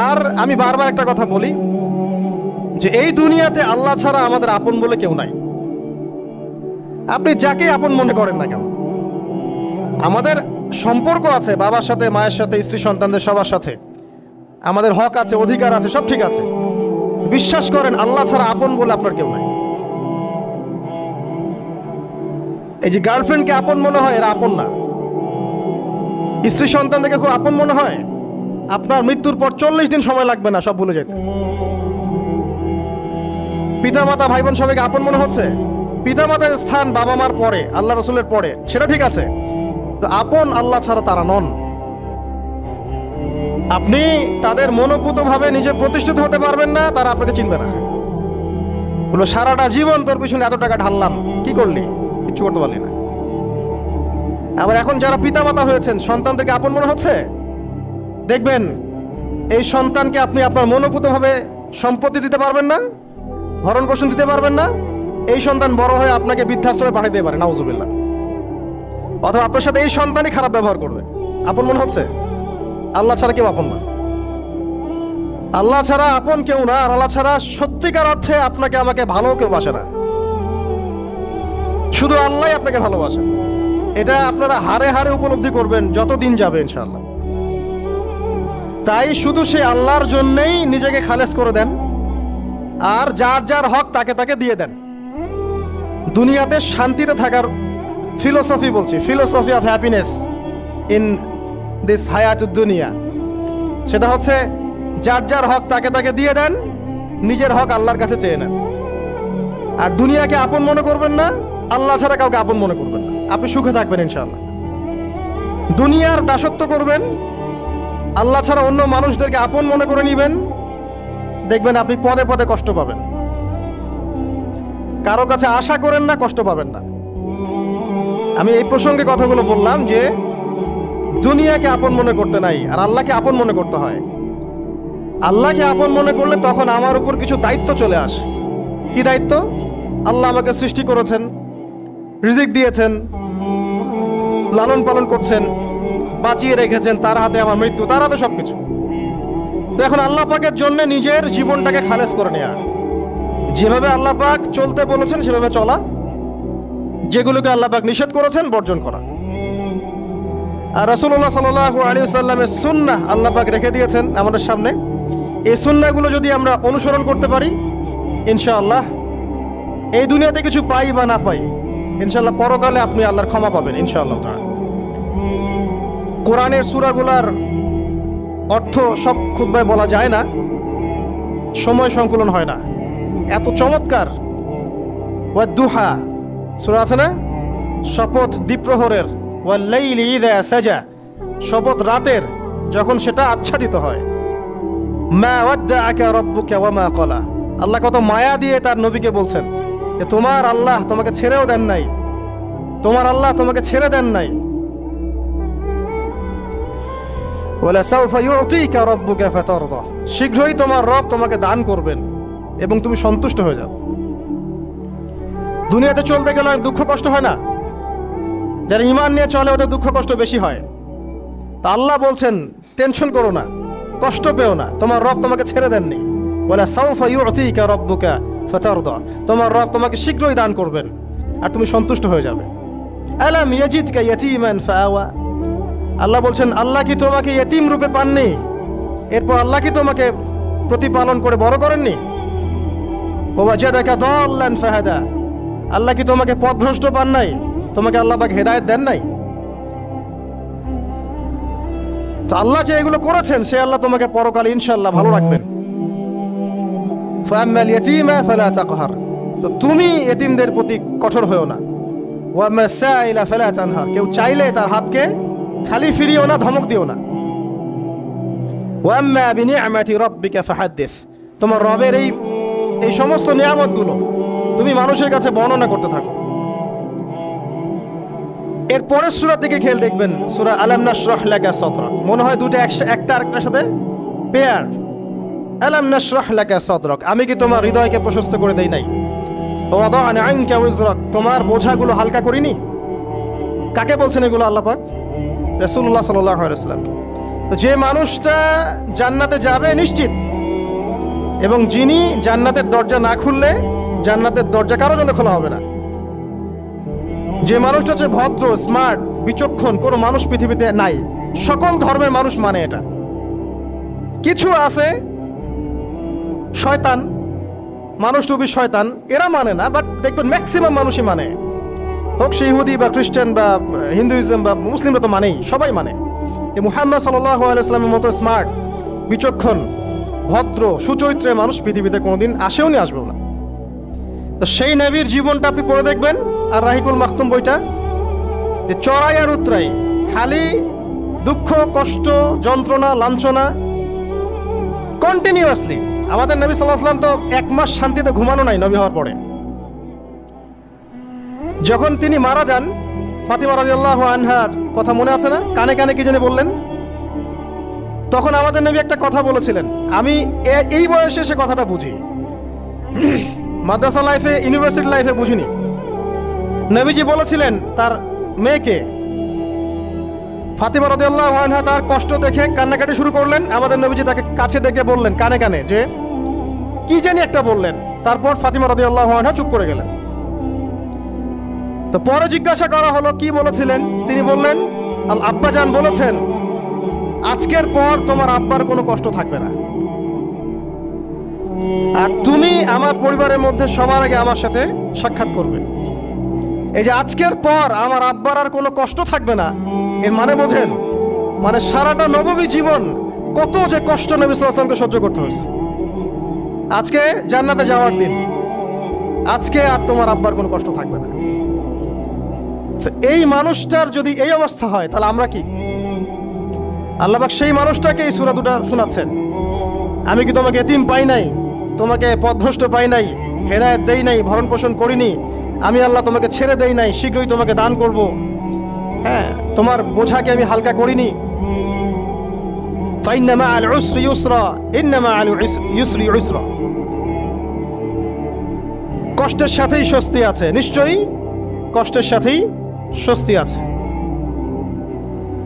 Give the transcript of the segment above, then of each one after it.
আর আমি বারবার একটা কথা বলি যে এই দুনিয়াতে আল্লাহ ছাড়া আমাদের আপন বলে কেউ নাই। আপনি যাকে আপন মনে করেন না কেন, আমাদের সম্পর্ক আছে বাবার সাথে, মায়ের সাথে, স্ত্রী সন্তানদের সবার সাথে, আমাদের হক আছে, অধিকার আছে, সব ঠিক আছে। বিশ্বাস করেন আল্লাহ ছাড়া আপন বলে আপনার কেউ নাই। এই যে গার্লফ্রেন্ডকে আপন মনে হয়, এরা আপন না। স্ত্রী সন্তানদেরকে খুব আপন মনে হয়, আপনার মৃত্যুর পর 40 দিন সময় লাগবে না সব ভুলে যেতে। পিতামাতা, ভাই বোন সবাইকে আপন মনে হচ্ছে। পিতামাতার স্থান বাবা মার পরে, আল্লাহ রসুলের পরে, সেটা ঠিক আছে, তো আপন আল্লাহ ছাড়া তারা নন। আপনি তাদের মনোপুতভাবে নিজে প্রতিষ্ঠিত হতে পারবেন না, তারা আপনাকে চিনবে না। বলো সারাটা জীবন তোর পিছনে এত টাকা ঢাললাম, কি করলি? কিছু করতে পারলি না। আবার এখন যারা পিতামাতা হয়েছেন, সন্তানদেরকে আপন মনে হচ্ছে, দেখবেন এই সন্তানকে আপনি আপনার মনোপুতভাবে সম্পত্তি দিতে পারবেন না, ভরণ পোষণ দিতে পারবেন না। এই সন্তান বড় হয়ে আপনাকে বৃদ্ধাশ্রমে পাঠিয়ে দিতে পারে, নাউজুবিল্লাহ। অথবা আপনার সাথে এই সন্তানই খারাপ ব্যবহার করবে। আপন মনে হচ্ছে? আল্লাহ ছাড়া কেউ আপন না। আল্লাহ ছাড়া আপন কেউ না। আর আল্লাহ ছাড়া সত্যিকার অর্থে আপনাকে আমাকে ভালো কেউ বাসে না। শুধু আল্লাহ আপনাকে ভালোবাসেন। এটা আপনারা হারে হারে উপলব্ধি করবেন যত দিন যাবে ইনশাআল্লাহ। তাই শুধু সেই আল্লাহর জন্যই নিজেকে খালেস করে দেন, আর যার যার হক তাকে তাকে দিয়ে দেন। দুনিয়াতে শান্তিতে থাকার ফিলোসফি বলছি, philosophy of happiness in this হায়াতুদ দুনিয়া, সেটা হচ্ছে যার যার হক তাকে তাকে দিয়ে দেন, নিজের হক আল্লাহর কাছে চেয়ে নেন। আর দুনিয়াকে আপন মনে করবেন না, আল্লাহ ছাড়া কাউকে আপন মনে করবেন না। আপনি সুখে থাকবেন ইনশাআল্লাহ। দুনিয়ার দাসত্ব করবেন, আল্লাহ ছাড়া অন্য মানুষদেরকে আপন মনে করে নেবেন, দেখবেন আপনি পদে পদে কষ্ট পাবেন। কারো কাছে আশা করেন না, কষ্ট পাবেন না। আমি এই প্রসঙ্গে কথাগুলো বললাম যে দুনিয়াকে আপন মনে করতে নাই, আর আল্লাহকে আপন মনে করতে হয়। আল্লাহকে আপন মনে করলে তখন আমার উপর কিছু দায়িত্ব চলে আসে। কি দায়িত্ব? আল্লাহ আমাকে সৃষ্টি করেছেন, রিজিক দিয়েছেন, লালন পালন করছেন, বাঁচিয়ে রেখেছেন, তার হাতে আমার মৃত্যু, তার হাতে সবকিছু। তো এখন আল্লাহ পাকের জন্য নিজের জীবনটাকে খালেস করে নেওয়া, যেভাবে আল্লাহ পাক চলতে বলেছেন সেভাবে চলা, যেগুলোকে আল্লাহ পাক নিষেধ করেছেন বর্জন করা। আর রাসূলুল্লাহ সাল্লাল্লাহু আলাইহি ওয়াসাল্লামের সুন্নাহ আল্লাহ পাক রেখে দিয়েছেন আমাদের সামনে। এই সুন্নাহগুলো যদি আমরা অনুসরণ করতে পারি, ইনশাআল্লাহ এই দুনিয়াতে কিছু পাই বা না পাই, ইনশাআল্লাহ পরকালে আপনি আল্লাহর ক্ষমা পাবেন ইনশাআল্লাহ তাআলা। কোরআনের সূরাগুলোর অর্থ সব খুতবায় বলা যায় না, সময় সংকুলন হয় না। এত চমৎকার ওয়াদ-দুহা সূরা আছে না, শপথ দ্বীপ্রহরের, ওয়াল-লাইলি ইযা সাজা, শপথ রাতের যখন সেটা আচ্ছাদিত হয়। মা ওয়াদ্দাআকা রাব্বুকা ওয়া মা ক্বালা, আল্লাহ কত মায়া দিয়ে তার নবীকে বলছেন যে তোমার আল্লাহ তোমাকে ছেড়েও দেন নাই, তোমার আল্লাহ তোমাকে ছেড়ে দেন নাই। ওয়ালা সাউফা ইউতিকা রাব্বুকা ফাতারদা, শীঘ্রই তোমার রব তোমাকে দান করবেন এবং তুমি সন্তুষ্ট হয়ে যাও। দুনিয়াতে চলতে গেলে দুঃখ কষ্ট হয় না? যারা ঈমান নিয়ে চলে ওদের দুঃখ কষ্ট বেশি হয়। তা আল্লাহ বলছেন টেনশন করো না, কষ্ট পেও না, তোমার রব তোমাকে ছেড়ে দেননি। ওয়ালা সাউফা ইউতিকা রাব্বুকা ফাতারদা, তোমার রব তোমাকে শীঘ্রই দান করবেন আর তুমি সন্তুষ্ট হয়ে যাবে। আলাম ইয়াজিদকা ইয়াতীমান ফাআওয়া, আল্লাহ বলছেন আল্লাহ কি তোমাকে ইয়েতিম রূপে পাননি, এরপর আল্লাহ কি তোমাকে প্রতিপালন করে বড় করেননি? ওয়াজাদাকা দাল্লান ফাহাদা, আল্লাহ কি তোমাকে পথভ্রষ্ট পান নাই, তোমাকে আল্লাহ পাক হেদায়েত দেন নাই? তো আল্লাহ যে এগুলো করেছেন সে আল্লাহ তোমাকে পরকালে ইনশাআল্লাহ ভালো রাখবেন। ফাআম্মাল ইয়াতীমা ফালা তাকহার, তো তুমি ইয়েতিমদের প্রতি কঠোর হয়ো না। ওয়া মাসাইলা ফালা তানহার, কেউ চাইলে তার হাতকে খালি ফিরিও না, ধমক দিও না। ওয়া আম্মা বিনিআমাতি রাব্বিকা ফাহাদ্দিস, তোমার রবের এই সমস্ত নিয়ামতগুলো তুমি মানুষের কাছে বর্ণনা করতে থাকো। এর পরের সূরা থেকে খেয়াল দেখবেন, সূরা আলাম নাশরাহ লাকা সাদরাক, মনে হয় দুটো একটা আরেকটার সাথে পেয়ার। আলাম নাশরাহ লাকা সাদরাক, আমি কি তোমার হৃদয়কে প্রশস্ত করে দেই নাই? ওয়া ওয়াদা'না আনকা উযরাক, তোমার বোঝাগুলো হালকা করিনি? কাকে বলছেন এগুলো আল্লাহ পাক? রাসূলুল্লাহ সাল্লাল্লাহু আলাইহি ওয়াসাল্লাম। তো যে মানুষটা জান্নাতে যাবে নিশ্চিত, এবং যিনি জান্নাতের দরজা না খুললে জান্নাতের দরজা কারো জন্য খোলা হবে না। যে মানুষটা হচ্ছে ভদ্র, স্মার্ট, বিচক্ষণ, কোনো মানুষ পৃথিবীতে নাই। সকল ধর্মের মানুষ মানে এটা। কিছু আছে শয়তান, মানুষ টুবি শয়তান, এরা মানে না, বাট দেখবেন ম্যাক্সিমাম মানুষই মানে, হোক সে ইহুদি বা খ্রিস্টান বা হিন্দুইজম বা মুসলিমরা তো মানেই, সবাই মানে। এই মুহাম্মদ সাল্লাল্লাহু আলাইহি ওয়াসাল্লামের মতো স্মার্ট, বিচক্ষণ, ভদ্র, সুচরিত্রের মানুষ পৃথিবীতে কোনোদিন আসেও নি, আসবেও না। তো সেই নবীর জীবনটা আপনি পড়ে দেখবেন, আর রাহিকুল মাখতুম বইটা, যে চড়াই আর উতরাই, খালি দুঃখ, কষ্ট, যন্ত্রণা, লাঞ্ছনা, কন্টিনিউয়াসলি। আমাদের নবী সাল্লাল্লাহু আলাইহি ওয়াসাল্লাম তো 1 মাস শান্তিতে ঘুমানো নাই নবী হওয়ার পরে। যখন তিনি মারা যান, ফাতিমা রাদিয়াল্লাহু আনহার কথা মনে আছে না? কানে কানে কি জানি বললেন। তখন আমাদের নবী একটা কথা বলেছিলেন, আমি এই বয়সে এসে কথাটা বুঝি, মাদ্রাসা লাইফে, ইউনিভার্সিটি লাইফে বুঝিনি। নবীজি বলেছিলেন তার মেয়েকে, ফাতিমা রাদিয়াল্লাহু আনহা তার কষ্ট দেখে কান্নাকাটি শুরু করলেন। আমাদের নবীজি তাকে কাছে ডেকে বললেন কানে কানে যে কি জানি একটা বললেন। তারপর ফাতিমা রাদিয়াল্লাহু আনহা চুপ করে গেলেন। তো পরে জিজ্ঞাসা করা হলো কি বলেছিলেন, তিনি বললেন আব্বাজান বলেছেন আজকের পর তোমার আব্বার কোনো কষ্ট থাকবে না, আর তুমি আমার পরিবারের মধ্যে সবার আগে আমার সাথে সাক্ষাৎ করবে। এই যে আজকের পর আমার আব্বার আর কোনো কষ্ট থাকবে না, এর মানে বোঝেন, মানে সারাটা নববী জীবন কত যে কষ্ট নবী সাল্লাল্লাহু আলাইহি ওয়াসাল্লামকে সহ্য করতে হয়েছে। আজকে জান্নাতে যাওয়ার দিন, আজকে আর তোমার আব্বার কোনো কষ্ট থাকবে না। এই মানুষটার যদি এই অবস্থা হয়, তাহলে আমরা কি? আল্লাহ পাক সেই মানুষটাকে এই সূরা দুটো শোনাচ্ছেন, আমি কি তোমাকে এতিম পাই নাই, তোমাকে পথভ্রষ্ট পাই নাই, হেদায়েত দেই নাই, ভরণ পোষণ করিনি, আমি আল্লাহ তোমাকে ছেড়ে দেই নাই, শীঘ্রই তোমাকে দান করব, হ্যাঁ, তোমার বোঝাকে আমি হালকা করিনি। ফাইন্না মাআল উসরি ইউসরা, ইন্না মাআল ইউসরি ইউসরা, কষ্টের সাথেই স্বস্তি আছে, নিশ্চয়ই কষ্টের সাথেই স্বস্তি আছে।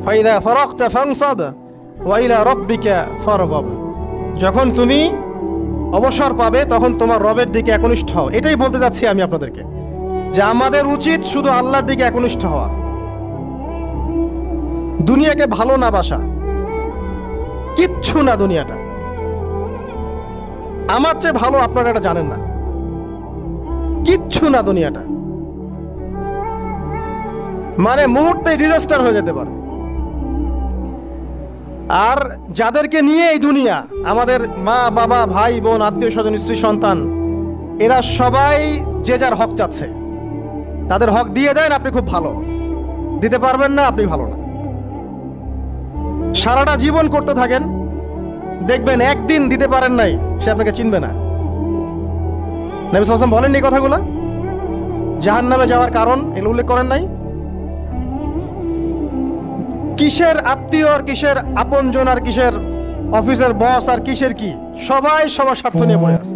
ফাইদা ফারাগতা ফানসাব ওয়া ইলা রাব্বিকা ফারগাব, যখন তুমি অবসর পাবে তখন তোমার রবের দিকে একনিষ্ঠ হও। এটাই বলতে যাচ্ছি আমি আপনাদেরকে, যে আমাদের উচিত শুধু আল্লাহর দিকে একনিষ্ঠ হওয়া, দুনিয়াকে ভালো না বাসা, কিচ্ছু না দুনিয়াটা। আমার চেয়ে ভালো আপনারা এটা জানেন না, কিচ্ছু না দুনিয়াটা, মানে মুহূর্তে ডিজাস্টার হয়ে যেতে পারে। আর যাদেরকে নিয়ে এই দুনিয়া, আমাদের মা বাবা, ভাই বোন, আত্মীয় স্বজন, স্ত্রী সন্তান, এরা সবাই যে যার হক চাচ্ছে, তাদের হক দিয়ে দেন, আপনি খুব ভালো, দিতে পারবেন না, আপনি ভালো না। সারাটা জীবন করতে থাকেন, দেখবেন একদিন দিতে পারেন নাই, সে আপনাকে চিনবে না। নবী সাল্লাল্লাহু আলাইহি ওয়াসাল্লাম বলেননি এই কথাগুলো? জাহান্নামে যাওয়ার কারণ এগুলো উল্লেখ করেন নাই? কিসের আত্মীয় আর কিসের আপনজন আর কিসের অফিসের বস আর কিসের কি, সবাই সবার স্বার্থ নিয়ে পড়ে আছে।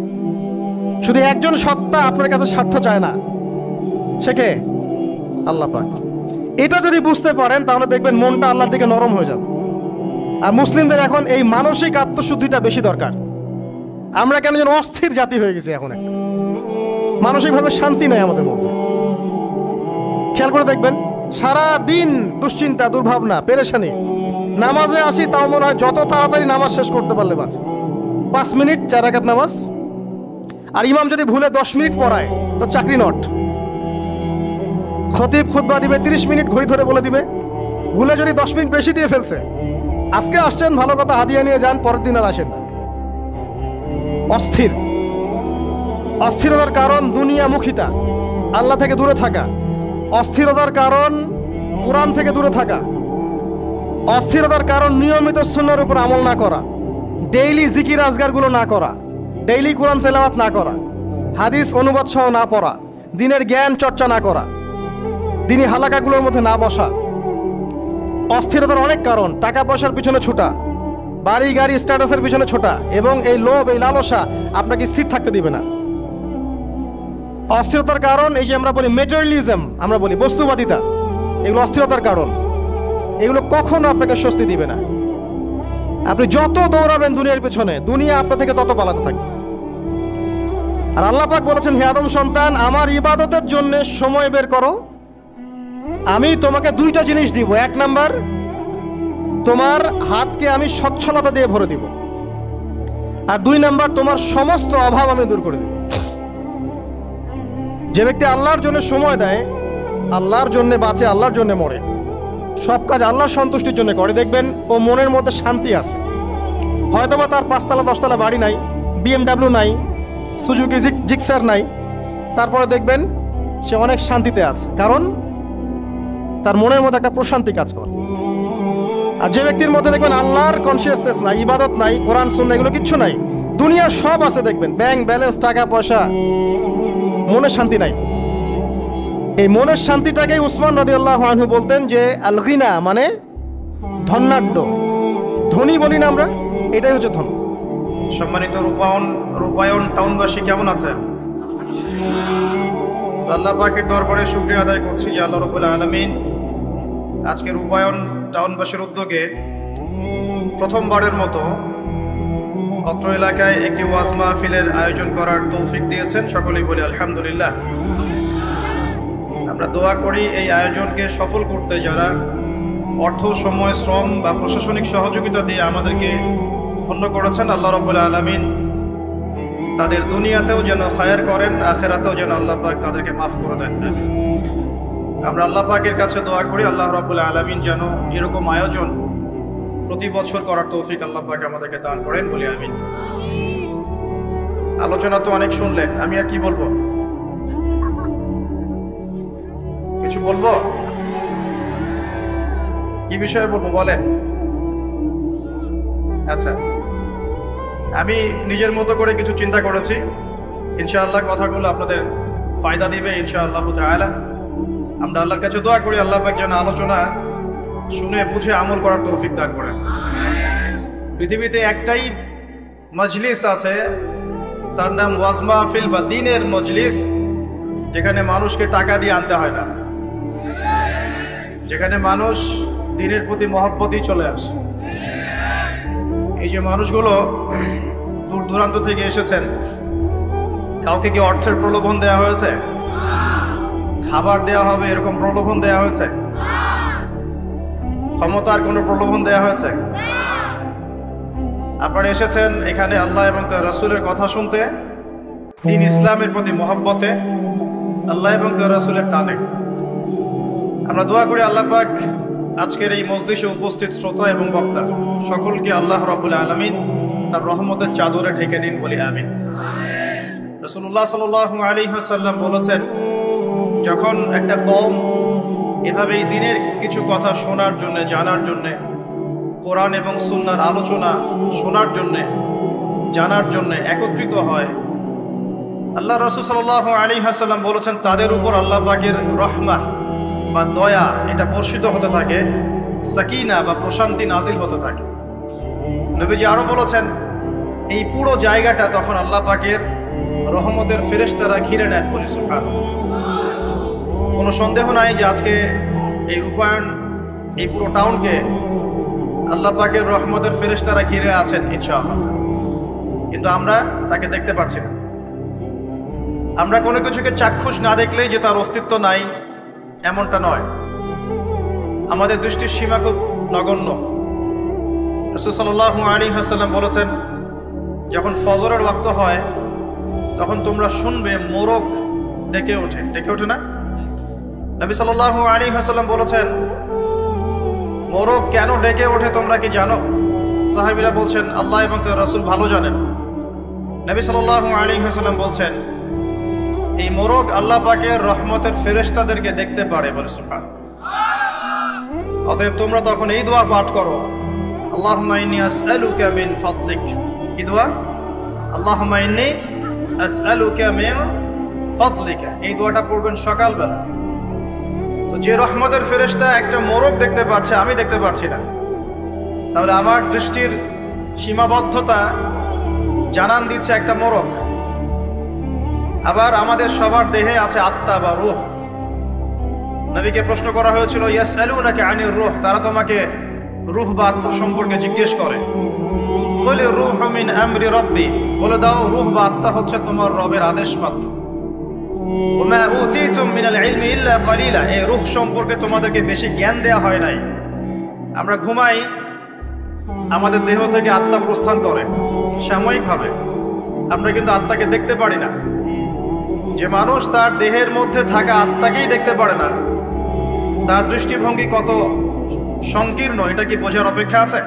শুধু একজন সত্তা আপনার কাছে স্বার্থ চায় না, সে কে? আল্লাহ পাক। এটা যদি বুঝতে পারেন তাহলে দেখবেন মনটা আল্লাহর দিকে নরম হয়ে যাবে। আর মুসলিমদের এখন এই মানসিক আত্মশুদ্ধিটা বেশি দরকার। আমরা কেন যেন অস্থির জাতি হয়ে গেছি এখন, একটা মানসিকভাবে শান্তি নেই আমাদের মধ্যে। খেয়াল করে দেখবেন সারা দিন দুশ্চিন্তা, দুর্ভাবনা, পেরেশানি। নামাজে আসি তাও মনে হয় যত তাড়াতাড়ি নামাজ শেষ করতে পারলে বাস, 5 মিনিট 4 রাকাত নামাজ। আর ইমাম যদি ভুলে 10 মিনিট পড়ায় তো চাকরি নট। খতিব খুতবা দিবে 30 মিনিট ঘড়ি ধরে বলে দিবে, ভুলে যদি 10 মিনিট বেশি দিয়ে ফেলছে, আজকে আসছেন ভালো কথা, হাদিয়া নিয়ে যান, পরের দিন আর আসেন না। অস্থির, অস্থিরতার কারণ দুনিয়ামুখিতা, আল্লাহ থেকে দূরে থাকা। অস্থিরতার কারণ কোরআন থেকে দূরে থাকা। অস্থিরতার কারণ নিয়মিত সুন্নাহর উপর আমল না করা, ডেইলি জিকির আজগারগুলো না করা, ডেইলি কোরআন তেলাওয়াত না করা, হাদিস অনুবাদ সহ না পড়া, দিনের জ্ঞান চর্চা না করা, দিনী হালাকাগুলোর মধ্যে না বসা। অস্থিরতার অনেক কারণ, টাকা পয়সার পিছনে ছোটা, বাড়ি গাড়ি স্ট্যাটাসের পিছনে ছোটা, এবং এই লোভ, এই লালসা আপনাকে স্থির থাকতে দিবে না। অস্থিরতার কারণ এই যে আমরা বলি মেটেরিয়ালিজম, আমরা বলি বস্তুবাদিতা, এগুলো অস্থিরতার কারণ। এগুলো কখনো আপনাকে স্বস্তি দিবে না। আপনি যত দৌড়াবেন দুনিয়ার পেছনে, দুনিয়া আপনার থেকে তত পালাতে থাকবে। আর আল্লাহ পাক বলেছেন, হে আদম সন্তান, আমার ইবাদতের জন্য সময় বের করো, আমি তোমাকে দুইটা জিনিস দিব। এক নাম্বার, তোমার হাতকে আমি সচ্ছলতা দিয়ে ভরে দিব, আর দুই নাম্বার, তোমার সমস্ত অভাব আমি দূর করে দিব। যে ব্যক্তি আল্লাহর জন্য সময় দেয়, আল্লাহর জন্য বাঁচে, আল্লাহর জন্য মরে, সব কাজ আল্লাহর সন্তুষ্টির জন্য করে, দেখবেন ও মনের মধ্যে শান্তি আছে। হয়তোবা তার 5তলা 10তলা বাড়ি নাই, BMW নাই, সুজুকি জিক্সার নাই, তারপরে দেখবেন সে অনেক শান্তিতে আছে, কারণ তার মনের মধ্যে একটা প্রশান্তি কাজ করে। আর যে ব্যক্তির মধ্যে দেখবেন আল্লাহর কনসিয়াসনেস নাই, ইবাদত নাই, কোরআন সুন্নাহ এগুলো কিচ্ছু নাই, দুনিয়ার সব আছে, দেখবেন ব্যাংক ব্যালেন্স, টাকা পয়সা, মনে শান্তি নাই। এই মনের শান্তিটাকেই উসমান রাদিয়াল্লাহু আনহু বলতেন যে আল গিনা মানে ধনাঢ্য, ধনী বলি না আমরা, এটাই হচ্ছে ধন। সম্মানিত রূপায়ণ টাউনবাসী কেমন আছেন? আল্লাহ পাকের দরবারে শুকরিয়া আদায় করছি যে আল্লাহ রাব্বুল আলামিন আজকে রূপায়ণ টাউনবাসীর উদ্যোগে প্রথমবারের মতো অত্র এলাকায় একটি ওয়াজ মাহফিলের আয়োজন করার তৌফিক দিয়েছেন। সকলেই বলি আলহামদুলিল্লাহ। আমরা দোয়া করি এই আয়োজনকে সফল করতে যারা অর্থ, সময়, শ্রম বা প্রশাসনিক সহযোগিতা দিয়ে আমাদেরকে ধন্য করেছেন, আল্লাহ রাব্বুল আলামিন তাদের দুনিয়াতেও যেন খায়ের করেন, আখিরাতেও যেন আল্লাহ পাক তাদেরকে মাফ করে দেন। আমরা আল্লাহ পাকের কাছে দোয়া করি আল্লাহ রাব্বুল আলামিন যেন এরকম আয়োজন প্রতি বছর করার তৌফিক আল্লাহ পাক আমাদেরকে দান করেন, বলি আমিন। আলোচনা তো অনেক শুনলেন, আমি আর কি বলবো? কিছু বলবো? কি বিষয়ে বলবো বলেন? আচ্ছা, আমি নিজের মতো করে কিছু চিন্তা করেছি, ইনশাআল্লাহ কথাগুলো আপনাদের ফায়দা দিবে ইনশাআল্লাহ তাআলা। আমরা আল্লাহর কাছে দোয়া করি আল্লাহ পাক যেন আলোচনা শুনে বুঝে আমল করার তৌফিক দান করেন। পৃথিবীতে একটাই মজলিস আছে, তার নাম ওয়াজ মাহফিল বা দ্বীনের মজলিস, যেখানে মানুষকে টাকা দিয়ে আনতে হয় না, যেখানে মানুষ দ্বীনের প্রতি মহব্বতই চলে আসে। এই যে মানুষগুলো দূর দূরান্ত থেকে এসেছেন, কাউকে কি অর্থের প্রলোভন দেওয়া হয়েছে? খাবার দেওয়া হবে এরকম প্রলোভন দেওয়া হয়েছে? ক্ষমতার কোনো প্রলোভন দেওয়া হয়েছে? আপনারা এসেছেন এখানে আল্লাহ এবং তার রাসূলের কথা শুনতে, দ্বীন ইসলামের প্রতি মহব্বতে, আল্লাহ এবং তার রাসূলের টানে। আমরা দোয়া করি আল্লাহ পাক আজকের এই মজলিসে উপস্থিত শ্রোতা এবং বক্তা সকলকে আল্লাহ রাব্বুল আলামিন তার রহমতের চাদরে ঢেকে নিন, বলি আমিন। রাসূলুল্লাহ সাল্লাল্লাহু আলাইহি ওয়াসাল্লাম বলেছেন, যখন একটা কওম এভাবেই দ্বীনের কিছু কথা শোনার জন্য, জানার জন্য, কোরআন এবং সুন্নাহর আলোচনা শোনার জন্য, জানার জন্য একত্রিত হয়, আল্লাহ রাসূল সাল্লাল্লাহু আলাইহি ওয়াসাল্লাম বলেছেন তাদের উপর আল্লাহ পাকের রহমত বা দয়া এটা বর্ষিত হতে থাকে, সাকিনা বা প্রশান্তি নাজিল হতে থাকে। নবীজি আরো বলেছেন এই পুরো জায়গাটা তখন আল্লাহ পাকের রহমতের ফেরেশতারা ঘিরে নেন, বলি সুবহানাল্লাহ। কোনো সন্দেহ নাই যে আজকে এই রূপায়ণ, এই পুরো টাউনকে আল্লাহ পাকের রহমতের ফেরেশতারা ঘিরে আছেন ইনশাআল্লাহ, কিন্তু আমরা তাকে দেখতে পাচ্ছি না। আমরা কোনো কিছুকে চাক্ষুষ না দেখলেই যে তার অস্তিত্ব নাই এমনটা নয়, আমাদের দৃষ্টির সীমা খুব নগণ্য। রাসূল সাল্লাল্লাহু আলাইহি ওয়াসাল্লাম বলেছেন, যখন ফজরের ওয়াক্ত হয় তখন তোমরা শুনবে মোরগ ডেকে ওঠে, ডেকে ওঠে না? নবী সাল্লাল্লাহু আলাইহি ওয়াসাল্লাম বলেছেন, মোরগ কেন ডেকে ওঠে তোমরা কি জানো? সাহাবীরা বলছেন, আল্লাহ এবং তার রাসূল ভালো জানেন। নবী সাল্লাল্লাহু আলাইহি ওয়াসাল্লাম বলছেন, এই মোরগ আল্লাহ পাকের রহমতের ফেরেশতাদেরকে দেখতে পারে, বলে সুবহানাল্লাহ। অতএব তোমরা তখন এই দোয়া পাঠ করো, আল্লাহুম্মা ইন্নী আসআলুকা মিন ফাদলিক। কি দোয়া? আল্লাহুম্মা ইন্নী আসআলুকা মিন ফাদলিকা। এই দোয়াটা পড়বেন সকালবেলা। তো যে রহমতের ফেরেশতা একটা মোরগ দেখতে পাচ্ছে, আমি দেখতে পাচ্ছি না, তাহলে আমার দৃষ্টির সীমাবদ্ধতা জানান দিচ্ছে একটা মোরগ। আবার আমাদের সবার দেহে আছে আত্মা বা রূহ। নবীকে প্রশ্ন করা হয়েছিল, ইয়াসআলুনাকা আনির রূহ, তারা তোমাকে রূহ বা আত্মা সম্পর্কে জিজ্ঞেস করে, বলে রূহ মিন আমরি রব্বি, বলে দাও রূহ বা আত্মা হচ্ছে তোমার রবের আদেশ মাত্র। ওমা উতিতুম মিনাল ইলমি ইল্লা কালিলা, এই রূহ সম্পর্কে তোমাদেরকে বেশি জ্ঞান দেয়া হয় নাই। আমরা ঘুমাই, আমাদের দেহ থেকে আত্মা প্রস্থান করে সাময়িকভাবে, আমরা কিন্তু আত্মাকে দেখতে পারি না। যে মানুষ তার দেহের মধ্যে থাকা আত্মাকেই দেখতে পারে না, তার দৃষ্টিভঙ্গি কত সংকীর্ণ এটা কি বোঝার অপেক্ষা আছে?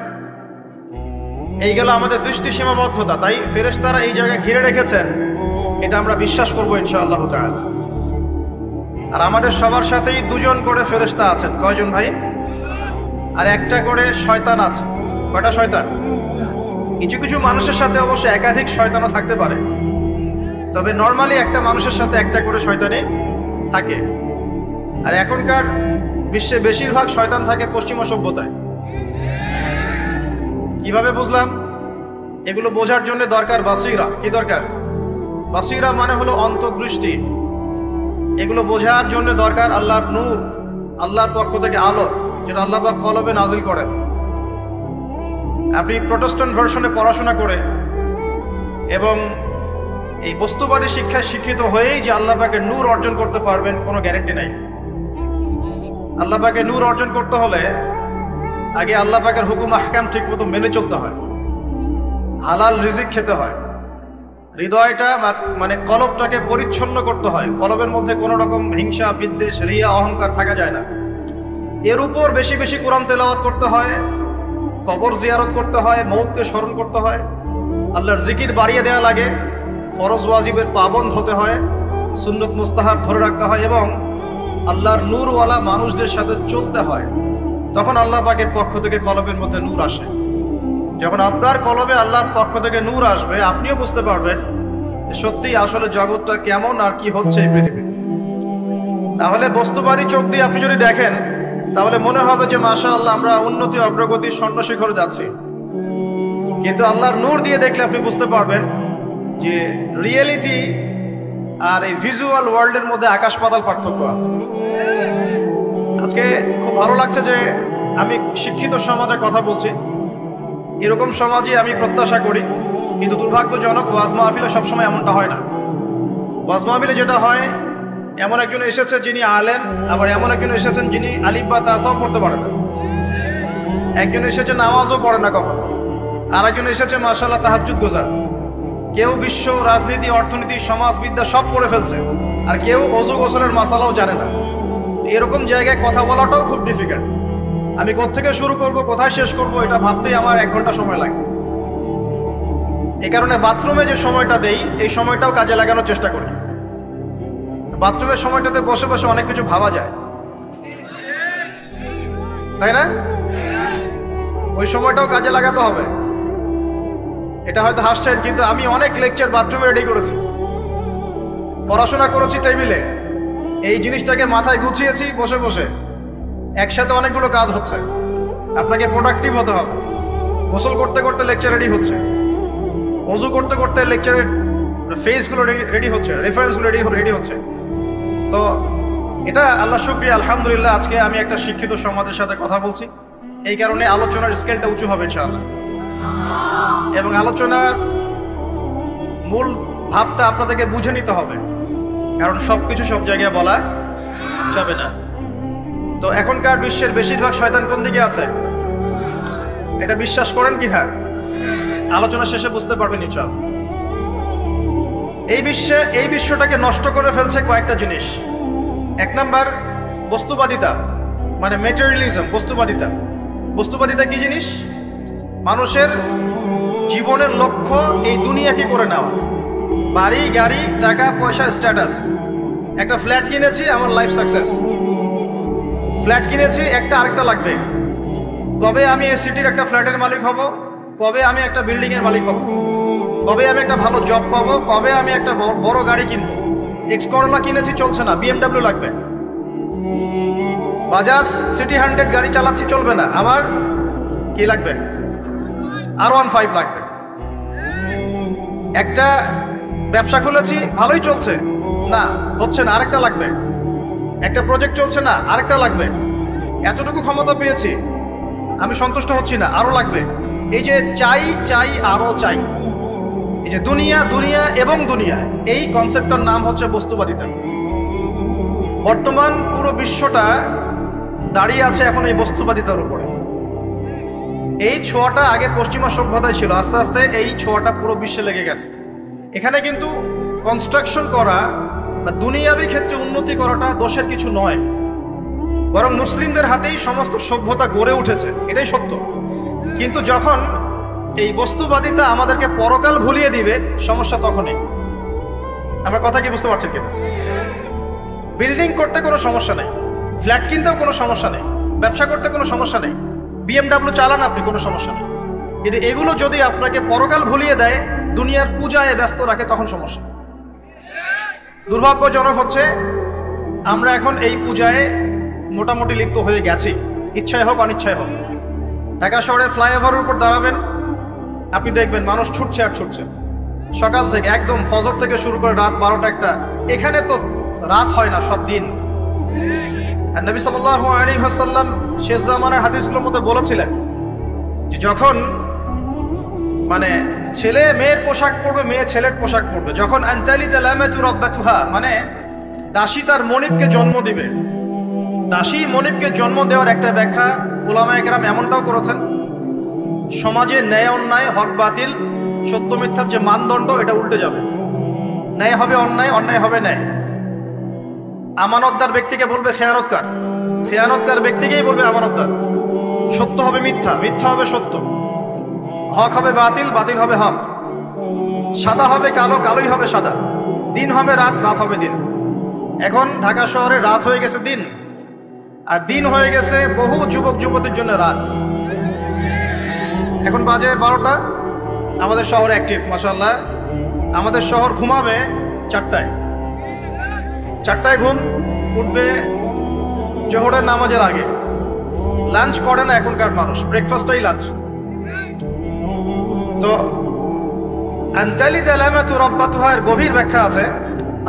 এই গেল আমাদের দৃষ্টি সীমাবদ্ধতা। তাই ফেরেশতারা এই জায়গায় ঘিরে রেখেছেন, এটা আমরা বিশ্বাস করবো ইনশাআল্লাহ তাআলা। আর আমাদের সবার সাথেই দুজন করে ফেরেশতা আছেন। কয়জন ভাই? আর একটা করে শয়তান আছে। কয়টা শয়তান? কিছু কিছু মানুষের সাথে অবশ্য একাধিক শয়তানও থাকতে পারে, তবে নর্মালি একটা মানুষের সাথে একটা করে শয়তানই থাকে। আর এখনকার বিশ্বে বেশিরভাগ শয়তান থাকে পশ্চিমা সভ্যতায়। কিভাবে বুঝলাম? এগুলো বোঝার জন্য দরকার বাসিরা। কি দরকার? বাসিরা মানে হলো অন্তর্দৃষ্টি। এগুলো বোঝার জন্য দরকার আল্লাহর নূর, আল্লাহর পক্ষ থেকে আলো, যেটা আল্লাহ পাক কলবে নাজিল করেন। আপনি প্রটেস্ট্যান্ট ভার্সনে পড়াশোনা করে এবং এই বস্তুবাদী শিক্ষায় শিক্ষিত হয়েই যে আল্লাহ পাকের নূর অর্জন করতে পারবেন কোনো গ্যারান্টি নাই। আল্লাহ পাকের নূর অর্জন করতে হলে আগে আল্লাহ পাকের হুকুম আহকাম ঠিক মতো মেনে চলতে হয়, হালাল রিজিক খেতে হয়, হৃদয়টা মানে কলবটাকে পরিচ্ছন্ন করতে হয়, কলবের মধ্যে কোনো রকম হিংসা, বিদ্বেষ, রিয়া, অহংকার থাকা যায় না। এর উপর বেশি বেশি কোরআন তেলাওয়াত করতে হয়, কবর জিয়ারত করতে হয়, মৌতকে স্মরণ করতে হয়, আল্লাহর জিকির বাড়িয়ে দেওয়া লাগে, ফরজ ওয়াজিবের পাবন্দ হতে হয়, সুন্নত মুস্তাহাব ধরে রাখতে হয় এবং আল্লাহর নূরওয়ালা মানুষদের সাথে চলতে হয়। তখন আল্লাহ পাকের পক্ষ থেকে কলবের মধ্যে নূর আসে। যখন আপনার কলবে আল্লাহর পক্ষ থেকে নূর আসবে, আপনিও বুঝতে পারবেন সত্যি আসলে জগৎটা কেমন আর কি হচ্ছে এই পৃথিবীতে। তাহলে বস্তুবাদী চোখ দিয়ে আপনি যদি দেখেন, তাহলে মনে হবে যে মাশাআল্লাহ আমরা উন্নতি অগ্রগতি স্বর্ণ শিখরে যাচ্ছি। কিন্তু আল্লাহর নূর দিয়ে দেখলে আপনি বুঝতে পারবেন যে রিয়েলিটি আর এই ভিজুয়াল ওয়ার্ল্ডের মধ্যে আকাশ পাতাল পার্থক্য আছে। আজকে খুব ভালো লাগছে যে আমি শিক্ষিত সমাজে কথা বলছি, এরকম সমাজই আমি প্রত্যাশা করি। কিন্তু দুর্ভাগ্যজনক, ওয়াজ মাহফিলে সবসময় এমনটা হয় না। ওয়াজ মাহফিলে যেটা হয়, এমন একজন এসেছে যিনি আলেম, আবার এমন একজন এসেছেন যিনি আলিফ বা তাসাও পড়তে পারে না। একজন এসেছে নামাজও পড়ে না কখন, আর একজন এসেছে মাশাআল্লাহ তাহাজ্জুদ গোজার। কেউ বিশ্ব রাজনীতি, অর্থনীতি, সমাজবিদ্যা সব পড়ে ফেলছে, আর কেউ ওযু গোসলের মাসালাও জানে না। এরকম জায়গায় কথা বলাটাও খুব ডিফিকাল্ট। আমি কোত্থেকে শুরু করব, কোথায় শেষ করব, এটা ভাবতেই আমার 1 ঘন্টা সময় লাগে। এই কারণে বাথরুমে যে সময়টা দেই, এই সময়টাও কাজে লাগানোর চেষ্টা করি। বাথরুমের সময়টাতে বসে বসে অনেক কিছু ভাবা যায়, তাই না? ওই সময়টাও কাজে লাগাতে হবে। এটা হয়তো হাসছেন, কিন্তু আমি অনেক লেকচার বাথরুমে রেডি করেছি, পড়াশোনা করেছি টেবিলে, এই জিনিসটাকে মাথায় গুছিয়েছি বসে বসে। একসাথে অনেকগুলো কাজ হচ্ছে, আপনাকে প্রোডাক্টিভ হতে হবে। গোসল করতে করতে লেকচার রেডি হচ্ছে, ওযু করতে করতে লেকচারের ফেসগুলো রেডি হচ্ছে, রেফারেন্সগুলো রেডি হচ্ছে। তো এটা আল্লাহ শুকরিয়া, আলহামদুলিল্লাহ আজকে আমি একটা শিক্ষিত সমাজের সাথে কথা বলছি। এই কারণে আলোচনার স্কেলটা উঁচু হবে ইনশাআল্লাহ, এবং আলোচনার মূল ভাবটা আপনাদেরকে বুঝে নিতে হবে, কারণ সবকিছু সব জায়গায় বলা যাবে না। তো এখনকার বিশ্বের বেশিরভাগ শয়তান কোন দিকে আছে এটা বিশ্বাস করেন কি? হ্যাঁ, আলোচনা শেষে বুঝতে পারবেন ইনশাআল্লাহ। এই বিশ্বটাকে নষ্ট করে ফেলছে কয়েকটা জিনিস। 1 নাম্বার বস্তুবাদিতা, মানে ম্যাটেরিয়ালিজম। বস্তুবাদিতা কি জিনিস? মানুষের জীবনের লক্ষ্য এই দুনিয়াকে করে নেওয়া, বাড়ি, গাড়ি, টাকা পয়সা, স্ট্যাটাস। একটা ফ্ল্যাট কিনেছি, আমার লাইফ সাকসেস। ফ্ল্যাট কিনেছি, একটা আরেকটা লাগবে। কবে আমি এই সিটির একটা ফ্ল্যাটের মালিক হব, কবে আমি একটা বিল্ডিং এর মালিক হব, কবে আমি একটা ভালো জব পাবো, কবে আমি একটা বড় গাড়ি কিনবো। এক্স করোলা কিনেছি, চলছে না, বিএমডাব্লিউ লাগবে। বাজাজ সিটি 100 গাড়ি চালাচ্ছি, চলবে না, আমার কি লাগবে? R15 লাগবে। একটা ব্যবসা খুলেছি, ভালোই চলছে, না হচ্ছে না, আরেকটা লাগবে। একটা প্রজেক্ট চলছে না, আরেকটা লাগবে। এতটুকু ক্ষমতা পেয়েছি, আমি সন্তুষ্ট হচ্ছি না, আরো লাগবে। এই যে চাই চাই আরো চাই, এই যে দুনিয়া দুনিয়া এবং দুনিয়া, এই কনসেপ্টটার নাম হচ্ছে বস্তুবাদিতা। বর্তমান পুরো বিশ্বটা দাঁড়িয়ে আছে এখন এই বস্তুবাদিতার উপরে। এই ছোঁয়াটা আগে পশ্চিমা সভ্যতায় ছিল, আস্তে আস্তে এই ছোঁয়াটা পুরো বিশ্বে লেগে গেছে। এখানে কিন্তু কনস্ট্রাকশন করা বা দুনিয়াবী ক্ষেত্রে উন্নতি করাটা দোষের কিছু নয়, বরং মুসলিমদের হাতেই সমস্ত সভ্যতা গড়ে উঠেছে, এটাই সত্য। কিন্তু যখন এই বস্তুবাদিতা আমাদেরকে পরকাল ভুলিয়ে দিবে, সমস্যা তখনই। আমার কথা কি বুঝতে পারছেন কিনা? বিল্ডিং করতে কোনো সমস্যা নেই, ফ্ল্যাট কিনতেও কোনো সমস্যা নেই, ব্যবসা করতে কোনো সমস্যা নেই, BMW চালান আপনি, কোনো সমস্যা নেই। কিন্তু এগুলো যদি আপনাকে পরকাল ভুলিয়ে দেয়, দুনিয়ার পূজায় ব্যস্ত রাখে, তখন সমস্যা। দুর্ভাগ্যজনক হচ্ছে আমরা এখন এই পূজায় মোটামুটি লিপ্ত হয়ে গেছি, ইচ্ছায় হোক অনিচ্ছায় হোক। ঢাকা শহরে ফ্লাইওভারের উপর দাঁড়াবেন, আপনি দেখবেন মানুষ ছুটছে আর ছুটছে, সকাল থেকে একদম ফজর থেকে শুরু করে রাত 12টা 1টা। এখানে তো রাত হয় না, সব দিন। আর নবী সাল্লাল্লাহু আলাইহি ওয়াসাল্লাম শেষ জামানার হাদিসগুলোর মধ্যে বলেছিলেন যে যখন মানে ছেলে মেয়ের পোশাক পরবে, মেয়ে ছেলের পোশাক পরবে, যখন আনতালিদা লামাতু রাব্বাতুহা, মানে দাসী তার মনিবকে জন্ম দিবে। দাসী মনিবকে জন্ম দেওয়ার একটা ব্যাখ্যা উলামায়ে কেরাম এমনটাও করেছেন, সমাজে ন্যায় অন্যায়, হক বাতিল, সত্য মিথ্যার যে মানদণ্ড, এটা উল্টে যাবে। ন্যায় হবে অন্যায়, অন্যায় হবে ন্যায়। আমানতদার ব্যক্তিকে বলবে খেয়ানতকার, খেয়ানতকার ব্যক্তিকেই বলবে আমানতদার। সত্য হবে মিথ্যা, মিথ্যা হবে সত্য। হক হবে বাতিল, বাতিল হবে হক। সাদা হবে কালো, কালোই হবে সাদা। দিন হবে রাত, রাত হবে দিন। এখন ঢাকা শহরে রাত হয়ে গেছে দিন, আর দিন হয়ে গেছে বহু যুবক যুবতীর জন্য রাত। এখন বাজে 12টা, আমাদের শহর অ্যাক্টিভ, মাশাআল্লাহ। আমাদের শহর ঘুমাবে 4টায়, 4টায় ঘুম উঠবে জোহরের নামাজের আগে। লাঞ্চ করে না এখনকার মানুষ, ব্রেকফাস্টটাই লাঞ্চ। তো আনতালিদা লামাতু রাব্বাতুহা এর গভীর ব্যাখ্যা আছে।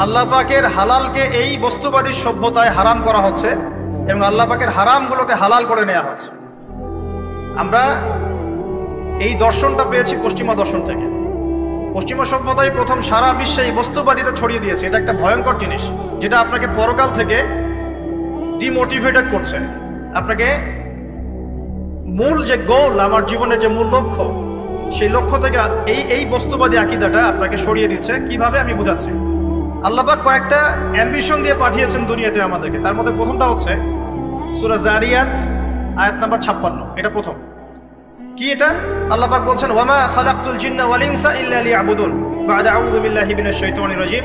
আল্লাহ পাকের হালালকে এই বস্তুবাদী সভ্যতায় হারাম করা হচ্ছে, এবং আল্লাহ পাকের হারামগুলোকে হালাল করে নেওয়া হচ্ছে। আমরা এই দর্শনটা পেয়েছি পশ্চিমা দর্শন থেকে। পশ্চিমা সভ্যতাই প্রথম সারা বিশ্বে এই বস্তুবাদিতা ছড়িয়ে দিয়েছে। এটা একটা ভয়ঙ্কর জিনিস, যেটা আপনাকে পরকাল থেকে ডিমোটিভেটেড করছে। আপনাকে মূল যে গোল, আমার জীবনের যে মূল লক্ষ্য, সেই লক্ষ্য থেকে এই বস্তুবাদী আকীদাটা আপনাকে সরিয়ে দিচ্ছে। কিভাবে আমি বুঝাচ্ছি। আল্লাহ পাক কয়েকটা অ্যাম্বিশন দিয়ে পাঠিয়েছেন দুনিয়াতে আমাদেরকে। তার মধ্যে প্রথমটা হচ্ছে সূরা জারিয়াত আয়াত নাম্বার 56, এটা প্রথম। কি এটা? আল্লাহ পাক বলছেন, ওয়ামা খালাকতুল জিন্না ওয়াল ইনসা ইল্লা লিয়াবুদুন, বা'দা আউযু বিল্লাহি মিনাশ শাইতানির রাজীম,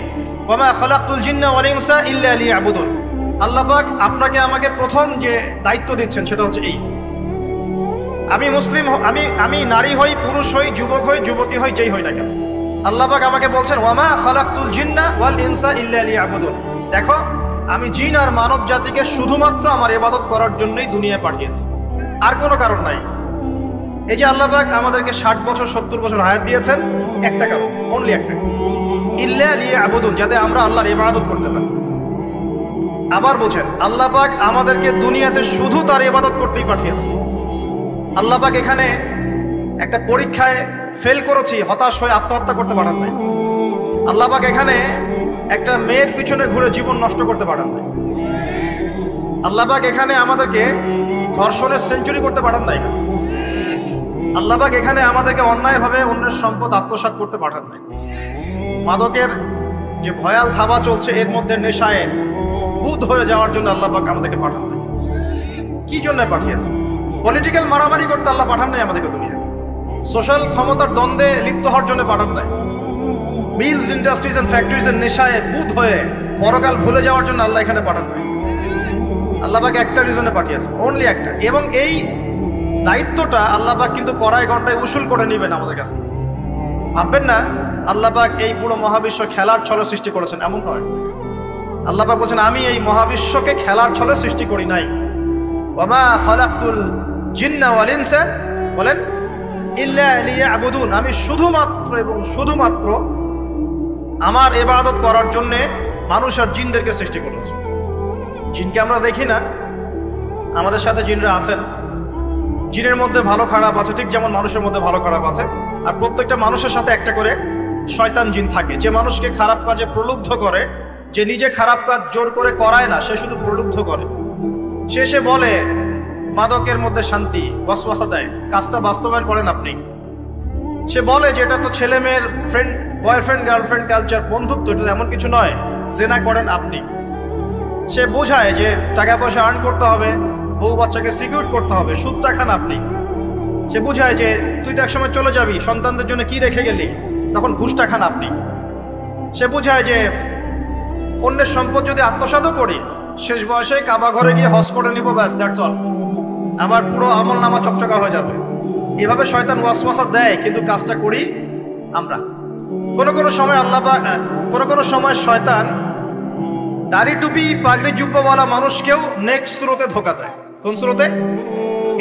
ওয়ামা খালাকতুল জিন্না ওয়াল ইনসা ইল্লা লিয়াবুদুন। আল্লাহ পাক আপনাকে আমাকে প্রথম যে দায়িত্ব দিচ্ছেন সেটা হচ্ছে এই, আমি মুসলিম, আমি নারী হই, পুরুষ হই, যুবক হই, যুবতী হই, যেই হই না কেন, আল্লাহ পাক আমাকে বলছেন, ওয়ামা খালাকতুল জিন্না ওয়াল ইনসা ইল্লা লিয়াবুদুন। দেখো, আমি জিন আর মানব জাতিকে শুধুমাত্র আমার ইবাদত করার জন্যই দুনিয়ায় পাঠিয়েছি, আর কোনো কারণ নাই। এই যে আল্লাহ পাক আমাদেরকে 60 বছর 70 বছর হায়াত দিয়েছেন, একটা কারণ, অনলি একটা, ইল্লা লিয়াবুদুন, যাতে আমরা আল্লাহর ইবাদত করতে পারি। আবার বলছেন, আল্লাহ পাক আমাদেরকে দুনিয়াতে শুধু তার ইবাদত করতেই পাঠিয়েছে। আল্লাহ পাক এখানে একটা পরীক্ষায় ফেল করেছি, হতাশ হয়ে আত্মহত্যা করতে পারেন নাই। আল্লাহ পাক এখানে একটা মেয়ের পিছনে ঘুরে জীবন নষ্ট করতে পারেন নাই। আল্লাহ পাক এখানে আমাদেরকে ধর্ষণের সেঞ্চুরি করতে পারেন নাই। আল্লাহ পাক এখানে আমাদেরকে অন্যায়ভাবে অন্যের সম্পদ আত্মসাৎ করতে পাঠান নাই। মাদকের যে ভয়াল থাবা চলছে, এর মধ্যে নেশায় বুধ হয়ে যাওয়ার জন্য আল্লাহ পাক আমাদেরকে পাঠান নাই। কি জন্য পাঠিয়েছে? পলিটিক্যাল মারামারি করতে আল্লাহ পাঠান নাই আমাদেরকে দুনিয়ায়। সোশ্যাল ক্ষমতার দ্বন্দ্বে লিপ্ত হওয়ার জন্য পাঠান নাই। মিলস, ইন্ডাস্ট্রিজ এন্ড ফ্যাক্টরিজের নেশায় বুধ হয়ে পরকাল ভুলে যাওয়ার জন্য আল্লাহ এখানে পাঠান নাই। আল্লাহ পাক একটা রিজনে পাঠিয়েছে, অনলি একটা। এবং এই দায়িত্বটা আল্লাহ পাক কিন্তু কড়াই ঘন্টায় উসুল করে নেবেন আমাদের কাছ থেকে। ভাববেন না আল্লাহ পাক এই পুরো মহাবিশ্ব খেলার ছলে সৃষ্টি করেছেন, এমন নয়। আল্লাহ পাক বলছেন, আমি এই মহাবিশ্বকে খেলার ছলে সৃষ্টি করি নাই। ওয়ামা খালাকতুল জিন্না ওয়াল ইনসা, বলেন, ইল্লা লিয়াবুদুন, আমি শুধুমাত্র এবং শুধুমাত্র আমার ইবাদত করার জন্য মানুষ আর জিনদেরকে সৃষ্টি করেছি। জিনকে আমরা দেখি না, আমাদের সাথে জিনরা আছেন। জিনের মধ্যে ভালো খারাপ আছে, ঠিক যেমন মানুষের মধ্যে ভালো খারাপ আছে। আর প্রত্যেকটা মানুষের সাথে একটা করে শয়তান জিন থাকে, যে মানুষকে খারাপ কাজে প্রলুব্ধ করে, যে নিজে খারাপ কাজ জোর করে করায় না, সে শুধু প্রলুব্ধ করে। সে বলে মাদকের মধ্যে শান্তি, ওয়াসওয়াসা দেয়, কাজটা বাস্তবায়ন করেন আপনি। সে বলে যে এটা তো ছেলে মেয়ের ফ্রেন্ড, বয়ফ্রেন্ড গার্লফ্রেন্ড কালচার, বন্ধুত্ব, এটা এমন কিছু নয়, জেনা করেন আপনি। সে বোঝায় যে টাকা পয়সা আর্ন করতে হবে, বউ বাচ্চাকে সিকিউর করতে হবে, সুদটা খান আপনি। সে বুঝায় যে তুই তো একসময় চলে যাবি, সন্তানদের জন্য কি রেখে গেলি, তখন ঘুষটা খান আপনি। সে বুঝায় যে অন্যের সম্পদ যদি আত্মসাৎও করি, শেষ বয়সে কাবা ঘরে গিয়ে হজ করে নিব, ব্যাস, দ্যাটস অল, আমার পুরো আমল নামা চকচকা হয়ে যাবে। এভাবে শয়তান ওয়াসওয়াসা দেয়, কিন্তু কাজটা করি আমরা। কোনো সময় কোনো সময় শয়তান দাড়ি টুপি পাগড়ি জুব্বাওয়ালা মানুষকেও নেক্সট স্রোতে ধোকা দেয়। কোন স্রোতে?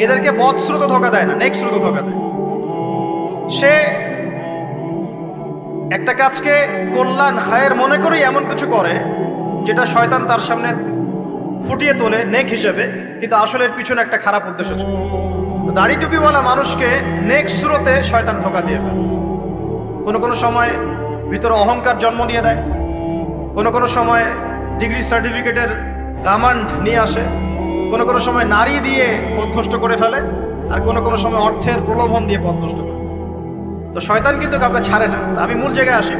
এদেরকে বদ স্রোতে ধোকা দেয় না, নেক্সট স্রোতে ধোকা দেয়। সে একটা কাজকে কল্যাণ খায়ের মনে করেই এমন কিছু করে যেটা শয়তান তার সামনে ফুটিয়ে তোলে নেক হিসেবে, কিন্তু আসলে এর পিছনে একটা খারাপ উদ্দেশ্য ছিল। দাড়ি টুপিওয়ালা মানুষকে নেক্সট স্রোতে শয়তান ধোকা দিয়ে ফেলে। কোনো সময় ভিতরে অহংকার জন্ম দিয়ে দেয়, কোনো সময় ডিগ্রি সার্টিফিকেটের কামান্ড নিয়ে আসে, কোনো সময় নারী দিয়ে পথভ্রষ্ট করে ফেলে, আর কোনো সময় অর্থের প্রলোভন দিয়ে পথভ্রষ্ট করে। তো শয়তান কিন্তু কাউকে ছাড়ে না। আমি মূল জায়গায় আসি।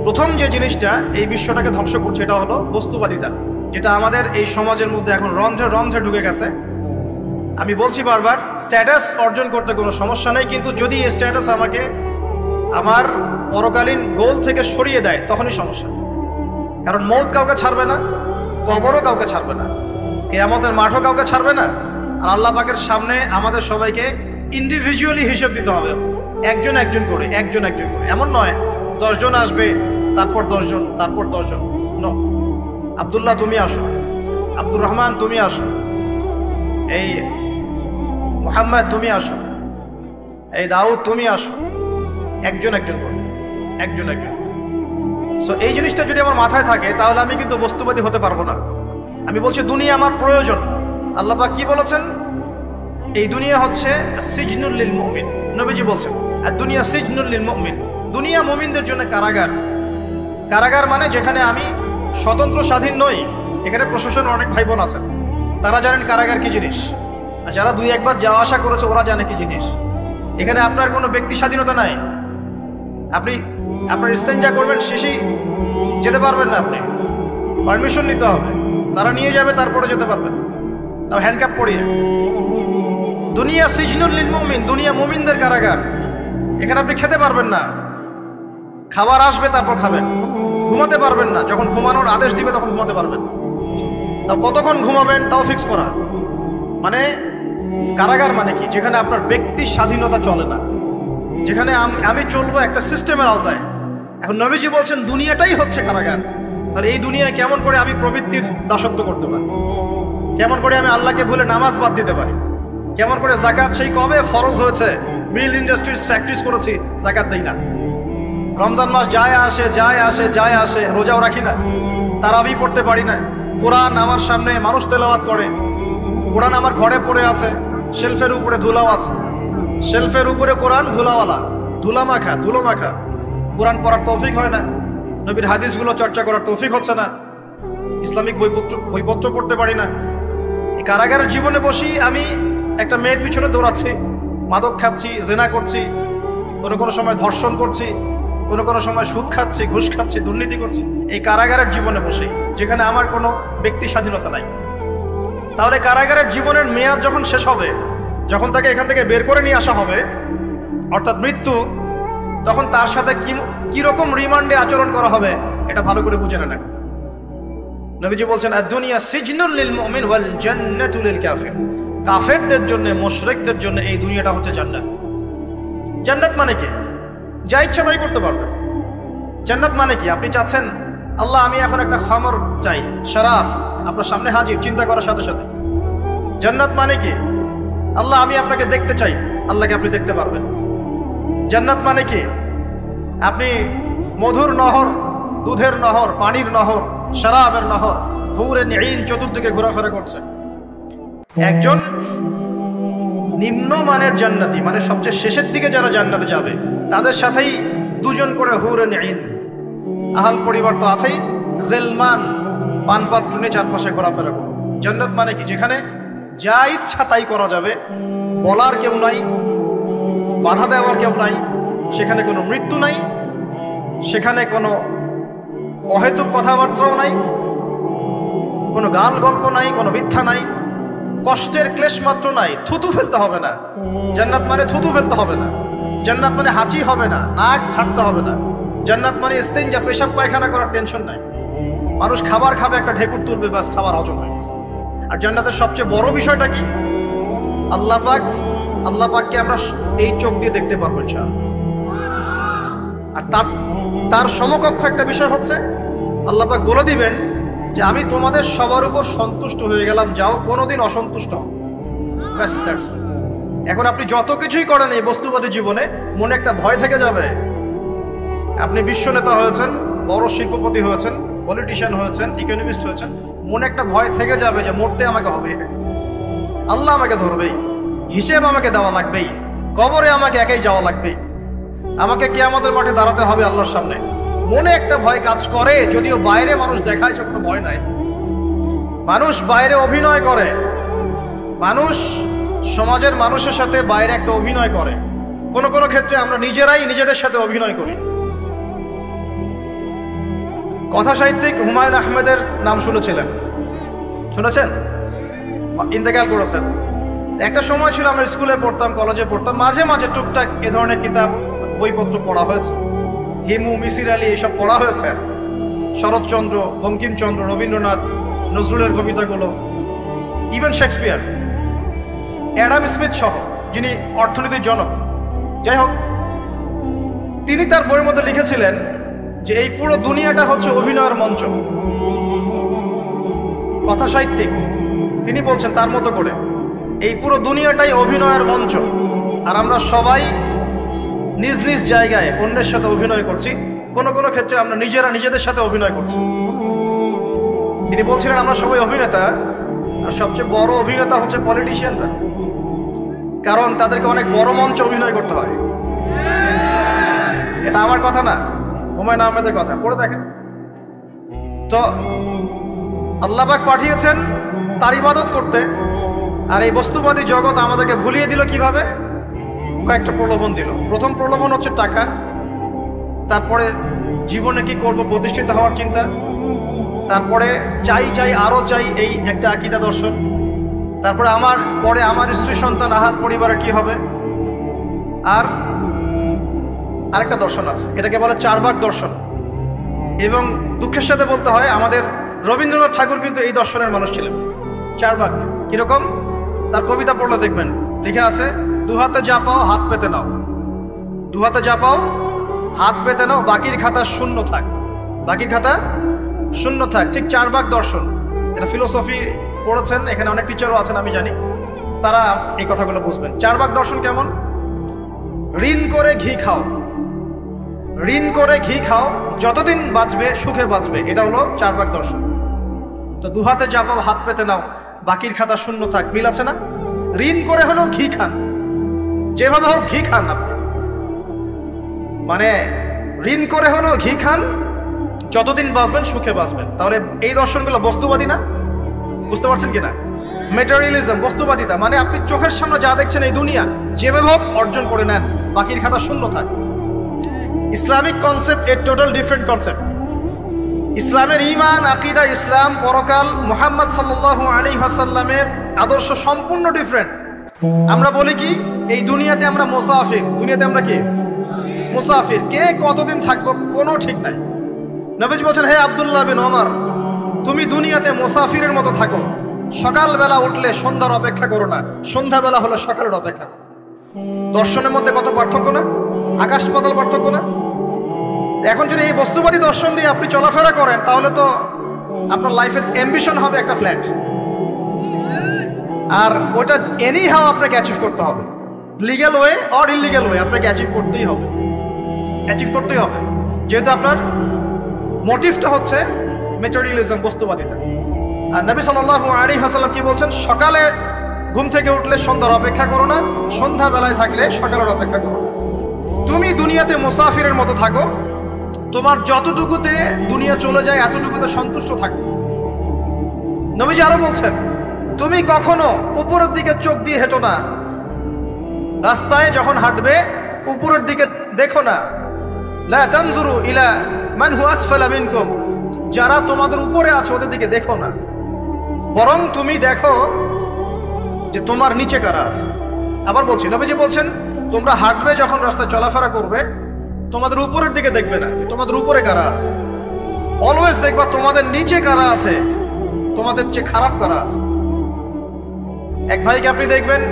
প্রথম যে জিনিসটা এই বিশ্বটাকে ধ্বংস করছে, এটা হলো বস্তুবাদিতা, যেটা আমাদের এই সমাজের মধ্যে এখন রন্ধ্রে ঢুকে গেছে। আমি বলছি বারবার, স্ট্যাটাস অর্জন করতে কোনো সমস্যা নেই, কিন্তু যদি এই স্ট্যাটাস আমাকে আমার পরকালীন গোল থেকে সরিয়ে দেয়, তখনই সমস্যা। কারণ মৌত কাউকে ছাড়বে না, কবরও কাউকে ছাড়বে না, কিয়ামতের মাঠও কাউকে ছাড়বে না। আর আল্লাহ পাকের সামনে আমাদের সবাইকে ইন্ডিভিজুয়ালি হিসেব দিতে হবে, একজন একজন করে। এমন নয় 10 জন আসবে, তারপর 10 জন, তারপর 10 জন। নো, আব্দুল্লাহ তুমি আসো, আব্দুর রহমান তুমি আসো, এই মুহাম্মদ তুমি আসো, এই দাউদ তুমি আসো, একজন করে। সো এই জিনিসটা যদি আমার মাথায় থাকে, তাহলে আমি কিন্তু বস্তুবাদী হতে পারবো না। আমি বলছি দুনিয়া আমার প্রয়োজন। আল্লাহ পাক কি বলেছেন? এই দুনিয়া হচ্ছে সিজনুল লিল মুমিন। নবীজি বলছেন আর দুনিয়া সিজনুল লিল মুমিন, দুনিয়া মুমিনদের জন্য কারাগার। কারাগার মানে যেখানে আমি স্বতন্ত্র স্বাধীন নই। এখানে প্রশাসনের অনেক ভাই বোন আছেন, তারা জানেন কারাগার কি জিনিস, আর যারা 2-1 বার যাওয়া আসা করেছে ওরা জানে কি জিনিস। এখানে আপনার কোনো ব্যক্তি স্বাধীনতা নাই। আপনি আপনার ইস্তেঞ্জা করবেন, শিশি যেতে পারবেন না, আপনি পারমিশন নিতে হবে, তারা নিয়ে যাবে, তারপরে যেতে পারবেন, তাও হ্যান্ডকাপ পরিয়ে। দুনিয়া সিজনুল লিল মুমিন, দুনিয়া মুমিনদের কারাগার। এখানে আপনি খেতে পারবেন না, খাবার আসবে তারপর খাবেন, ঘুমাতে পারবেন না, যখন ঘুমানোর আদেশ দিবে তখন ঘুমাতে পারবেন। তাও কতক্ষণ ঘুমাবেন তাও ফিক্স করা। মানে কারাগার মানে কি? যেখানে আপনার ব্যক্তি স্বাধীনতা চলে না, যেখানে আমি চলবো একটা সিস্টেমের আওতায়। এখন নবীজি বলছেন দুনিয়াটাই হচ্ছে কারাগার। তাহলে এই দুনিয়ায় কেমন করে আমি প্রবৃত্তির দাসত্ব করতে পারি? কেমন করে আমি আল্লাহকে ভুলে নামাজ বাদ দিতে পারি? কেমন করে জাকাত সেই কবে ফরজ হয়েছে, মিল ইন্ডাস্ট্রিজ ফ্যাক্টরিজ করেছি, জাকাত দেই না। রমজান মাস যায় আসে, রোজাও রাখি না, তারাবি পড়তে পারি না। কোরআন আমার সামনে মানুষ তেলাওয়াত করে, কোরআন আমার ঘরে পড়ে আছে, শেলফের উপরে ধুলাও আছে, শেলফের উপরে কোরআন ধুলাওয়ালা, ধুলো মাখা। কোরআন পড়ার তৌফিক হয় না, নবীর হাদিসগুলো চর্চা করার তৌফিক হচ্ছে না, ইসলামিক বইপত্র পড়তে পারি না। এই কারাগারের জীবনে বসি আমি একটা মেয়ের পিছনে দৌড়াচ্ছি, মাদক খাচ্ছি, জেনা করছি, কোনো সময় ধর্ষণ করছি, কোনো সময় সুদ খাচ্ছি, ঘুষ খাচ্ছি, দুর্নীতি করছি, এই কারাগারের জীবনে বসে, যেখানে আমার কোনো ব্যক্তি স্বাধীনতা নাই। তাহলে কারাগারের জীবনের মেয়াদ যখন শেষ হবে, যখন তাকে এখান থেকে বের করে নিয়ে আসা হবে, অর্থাৎ মৃত্যু, তখন তার সাথে কিরকম রিমান্ডে আচরণ করা হবে এটা ভালো করে বুঝে নেন। নবীজি বলছেন আদ-দুনিয়া সিজনুল লিল মুমিন ওয়াল জান্নাতু লিল কাফির। কাফেরদের জন্য, মুশরিকদের জন্য এই দুনিয়াটা হচ্ছে জান্নাত। জান্নাত মানে কি? যা ইচ্ছা তাই করতে পারবেন। জান্নাত মানে কি? আপনি চাচ্ছেন আল্লাহ আমি এখন একটা খামর চাই, শরাব, আপনার সামনে হাজির, চিন্তা করার সাথে সাথে। জান্নাত মানে কি? আল্লাহ আমি আপনাকে দেখতে চাই, আল্লাহকে আপনি দেখতে পারবেন। জান্নাত মানে কি? আপনি মধুর নহর, দুধের নহর, পানির নহর, শরাবের নহর, হুরে নিন চতুর্দিকে ঘোরাফেরা করছে। একজন নিম্নমানের জান্নাতি, মানে সবচেয়ে শেষের দিকে যারা জান্নাতে যাবে, তাদের সাথেই দুজন করে হুরুন ঈন, আহাল পরিবার তো আছেই, গিলমান, পানপাত্র নিয়ে চারপাশে ঘোরাফেরা করবে। জান্নাত মানে কি? যেখানে যা ইচ্ছা তাই করা যাবে, বলার কেউ নাই, বাধা দেওয়ার কেউ নাই, সেখানে কোনো মৃত্যু নাই, সেখানে কোনো অহেতুক কথাবার্তাও নাই, কোনো গাল গল্প নাই, কোনো মিথ্যা নাই, কষ্টের ক্লেশ মাত্র নাই, থুতু ফেলতে হবে না। জান্নাত মানে থুতু ফেলতে হবে না। জান্নাত মানে হাঁচি হবে না, নাক ছাড়তে হবে না। জান্নাত মানে ইস্তেঞ্জা, পেশাব পায়খানা করার টেনশন নাই। মানুষ খাবার খাবে, একটা ঢেকুর তুলবে, বাস খাবার হজম হয়ে গেছে। আর জান্নাতের সবচেয়ে বড় বিষয়টা কি? আল্লাহ পাককে আমরা এই চোখ দিয়ে দেখতে পারবো ইনশাআল্লাহ। আর তার সমকক্ষ একটা বিষয় হচ্ছে আল্লাহ পাক বলে দিবেন যে আমি তোমাদের সবার উপর সন্তুষ্ট হয়ে গেলাম, যাও কোনোদিন অসন্তুষ্ট হও। ব্যাস, দ্যাটস অল। এখন আপনি যত কিছুই করেন এই বস্তুবাদী জীবনে, মনে একটা ভয় থেকে যাবে। আপনি বিশ্ব নেতা হয়েছেন, বড় শিল্পপতি হয়েছেন, পলিটিশিয়ান হয়েছেন, ইকোনমিস্ট হয়েছেন, মনে একটা ভয় থেকে যাবে যে মরতে আমাকে হবে, আল্লাহ আমাকে ধরবেই, হিসেব আমাকে দেওয়া লাগবেই, কবরে আমাকে একাই যাওয়া লাগবেই, আমাকে কিয়ামতের মাঠে দাঁড়াতে হবে আল্লাহর সামনে। মনে একটা ভয় কাজ করে, যদিও বাইরে মানুষ দেখায় যে কোনো ভয় নাই। মানুষ বাইরে অভিনয় করে, মানুষ সমাজের মানুষের সাথে বাইরে একটা অভিনয় করে। কোনো কোনো ক্ষেত্রে আমরা নিজেরাই নিজেদের সাথে অভিনয় করি। কথা সাহিত্যিক হুমায়ুন আহমেদের নাম শুনেছিলেন? শুনেছেন? ইন্তেকাল করেছেন। একটা সময় ছিল আমরা স্কুলে পড়তাম, কলেজে পড়তাম, মাঝে মাঝে টুকটাক এ ধরনের কিতাব বইপত্র পড়া হয়েছে। হিমু, মিসির আলী এসব পড়া হয়েছে। শরৎচন্দ্র, বঙ্কিমচন্দ্র, রবীন্দ্রনাথ, নজরুলের কবিতাগুলো, ইভেন শেক্সপিয়ার, অ্যাডাম স্মিথ সহ, যিনি অর্থনীতির জনক। যাই হোক, তিনি তার বইয়ের মধ্যে লিখেছিলেন যে এই পুরো দুনিয়াটা হচ্ছে অভিনয়ের মঞ্চ। কথা সাহিত্যিক, তিনি বলছেন তার মতো করে এই পুরো দুনিয়াটাই অভিনয়ের মঞ্চ, আর আমরা সবাই নিজ নিজ জায়গায় অন্যের সাথে অভিনয় করছি। কোনো কোনো ক্ষেত্রে আমরা নিজেরা নিজেদের সাথে অভিনয় করছি। তিনি বলছিলেন আমরা সবাই অভিনেতা, আর সবচেয়ে বড় অভিনেতা হচ্ছে পলিটিশিয়ানরা, কারণ তাদেরকে অনেক বড় মঞ্চে অভিনয় করতে হয়। এটা আমার কথা না, হুমায়ুন আহমেদের কথা, পড়ে দেখেন তো। আল্লাহ পাক পাঠিয়েছেন তার ইবাদত করতে, আর এই বস্তুবাদী জগৎ আমাদেরকে ভুলিয়ে দিল কিভাবে? কয়েকটা প্রলোভন দিল। প্রথম প্রলোভন হচ্ছে টাকা, তারপরে জীবনে কি করব প্রতিষ্ঠিত হওয়ার চিন্তা, তারপরে চাই চাই আরো চাই এই একটা আকীদা দর্শন, তারপরে আমার স্ত্রী সন্তান আহার পরিবারের কি হবে, আর আরেকটা দর্শন আছে, এটাকে বলে চারবাক দর্শন। এবং দুঃখের সাথে বলতে হয় আমাদের রবীন্দ্রনাথ ঠাকুর কিন্তু এই দর্শনের মানুষ ছিলেন। চারবাক কিরকম? তার কবিতা পড়লে দেখবেন লেখা আছে, দু হাতে যা পাও হাত পেতে নাও, দু হাতে যা পাও হাত পেতে নাও, বাকির খাতা শূন্য থাক, বাকির খাতা শূন্য থাক। ঠিক চারবাক দর্শন। এটা ফিলোসফি পড়েছেন, এখানে অনেক টিচারও আছেন আমি জানি, তারা এই কথাগুলো বুঝবেন। চারবাক দর্শন কেমন? ঋণ করে ঘি খাও, ঋণ করে ঘি খাও, যতদিন বাঁচবে সুখে বাঁচবে, এটা হলো চারবাক দর্শন। তো দু হাতে যা পাও হাত পেতে নাও, বাকির খাতা শূন্য থাক, মিল আছে না? ঋণ করে হলেও ঘি খান, যেভাবে হোক ঘি খান আপনি, মানে ঋণ করে হলেও ঘি খান, যতদিন বাঁচবেন সুখে বাঁচবেন। তাহলে এই দর্শনগুলো বস্তুবাদী না? বুঝতে পারছেন কিনা? মেটেরিয়ালিজম, বস্তুবাদিতা, মানে আপনি চোখের সামনে যা দেখছেন এই দুনিয়া, যেভাবে হোক অর্জন করে নেন, বাকির খাতা শূন্য থাক। ইসলামিক কনসেপ্ট এর টোটাল ডিফারেন্ট কনসেপ্ট। ইসলামের ঈমান, আকীদা, ইসলাম, পরকাল, মুহাম্মদ সাল্লাল্লাহু আলাইহি ওয়াসাল্লামের আদর্শ সম্পূর্ণ ডিফারেন্ট। আমরা বলি কি এই দুনিয়াতে আমরা মুসাফির, দুনিয়াতে আমরা কি মুসাফির, কে কতদিন থাকবো কোনো ঠিক নাই। নবীজি বলছেন, হে আব্দুল্লাহ বিন ওমর, তুমি দুনিয়াতে মুসাফিরের মতো থাকো, সকালবেলা উঠলে সন্ধ্যার অপেক্ষা করো না, সন্ধ্যাবেলা হলে সকালের অপেক্ষা করো। দর্শনের মধ্যে কত পার্থক্য না? আকাশ পাতাল পার্থক্য না? এখন যদি এই বস্তুবাদী দর্শন দিয়ে আপনি চলাফেরা করেন, তাহলে তো আপনার লাইফের অ্যাম্বিশন হবে একটা ফ্ল্যাট, আর ওটা এনি হাও আপনাকে অ্যাচিভ করতে হবে, legal way or illegal way, আপনাকে অ্যাচিভ করতেই হবে, অ্যাচিভ করতেই হবে, যেহেতু আপনার মোটিভটা হচ্ছে মেটেরিয়ালিজম, বস্তুবাদিতা। আর নবী সাল্লাল্লাহু আলাইহি ওয়াসাল্লাম কি বলছেন? সকালে ঘুম থেকে উঠলে সন্ধ্যার অপেক্ষা করো না, সন্ধ্যাবেলায় থাকলে সকালের অপেক্ষা করো না। তুমি দুনিয়াতে মুসাফিরের মতো থাকো, তোমার যতটুকুতে দুনিয়া চলে যায় এতটুকুতে সন্তুষ্ট থাকো। নবীজি আরো বলছেন, তুমি কখনো উপরের দিকে চোখ দিয়ে হেঁটো না, রাস্তায় যখন হাঁটবে উপরের দিকে দেখো না। লা তানজুরু ইলা মান হুয়া আসফালা মিনকুম, যারা তোমাদের উপরে আছে ওদের দিকে দেখো না, বরং তুমি দেখো যে তোমার নিচে কারা আছে। আবার বলছি, নবীজি বলছেন তোমরা হাঁটবে যখন রাস্তায় চলাফেরা করবে তোমাদের উপরের দিকে দেখবে না তোমাদের উপরে কারা আছে, অলওয়েজ দেখবা তোমাদের নিচে কারা আছে, তোমাদের চেয়ে খারাপ কারা আছে। এক ভাইকে আপনি দেখবেন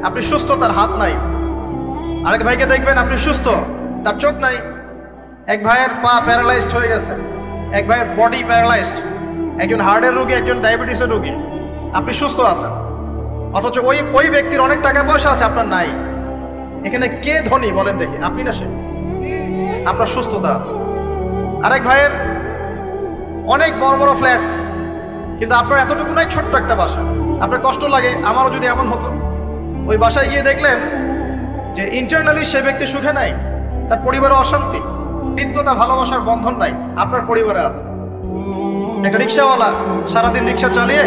আপনি সুস্থ, তার হাত নাই। আরেক ভাইকে দেখবেন আপনি সুস্থ, তার চোখ নাই। এক ভাইয়ের পা প্যারালাইজড হয়ে গেছে, এক ভাইয়ের বডি প্যারালাইজড, একজন হার্টের রোগী, একজন ডায়াবেটিসের রোগী। আপনি সুস্থ আছেন, অথচ ওই ব্যক্তির অনেক টাকা পয়সা আছে, আপনার নাই। এখানে কে ধনী বলেন দেখি, আপনি না সে? আপনার সুস্থতা আছে। আরেক ভাইয়ের অনেক বড় বড় ফ্ল্যাটস, কিন্তু আপনার এতটুকু নাই, ছোট্ট একটা বাসা। আপনার কষ্ট লাগে, আমারও যদি এমন হতো। ওই বাসায় গিয়ে দেখলেন যে ইন্টারনালি সে ব্যক্তি সুখে নাই, তার পরিবারে অশান্তি, হৃদ্যতা, ভালোবাসার বন্ধন নাই, আপনার পরিবারে আছে। একটা রিক্সাওয়ালা সারাদিন রিক্সা চালিয়ে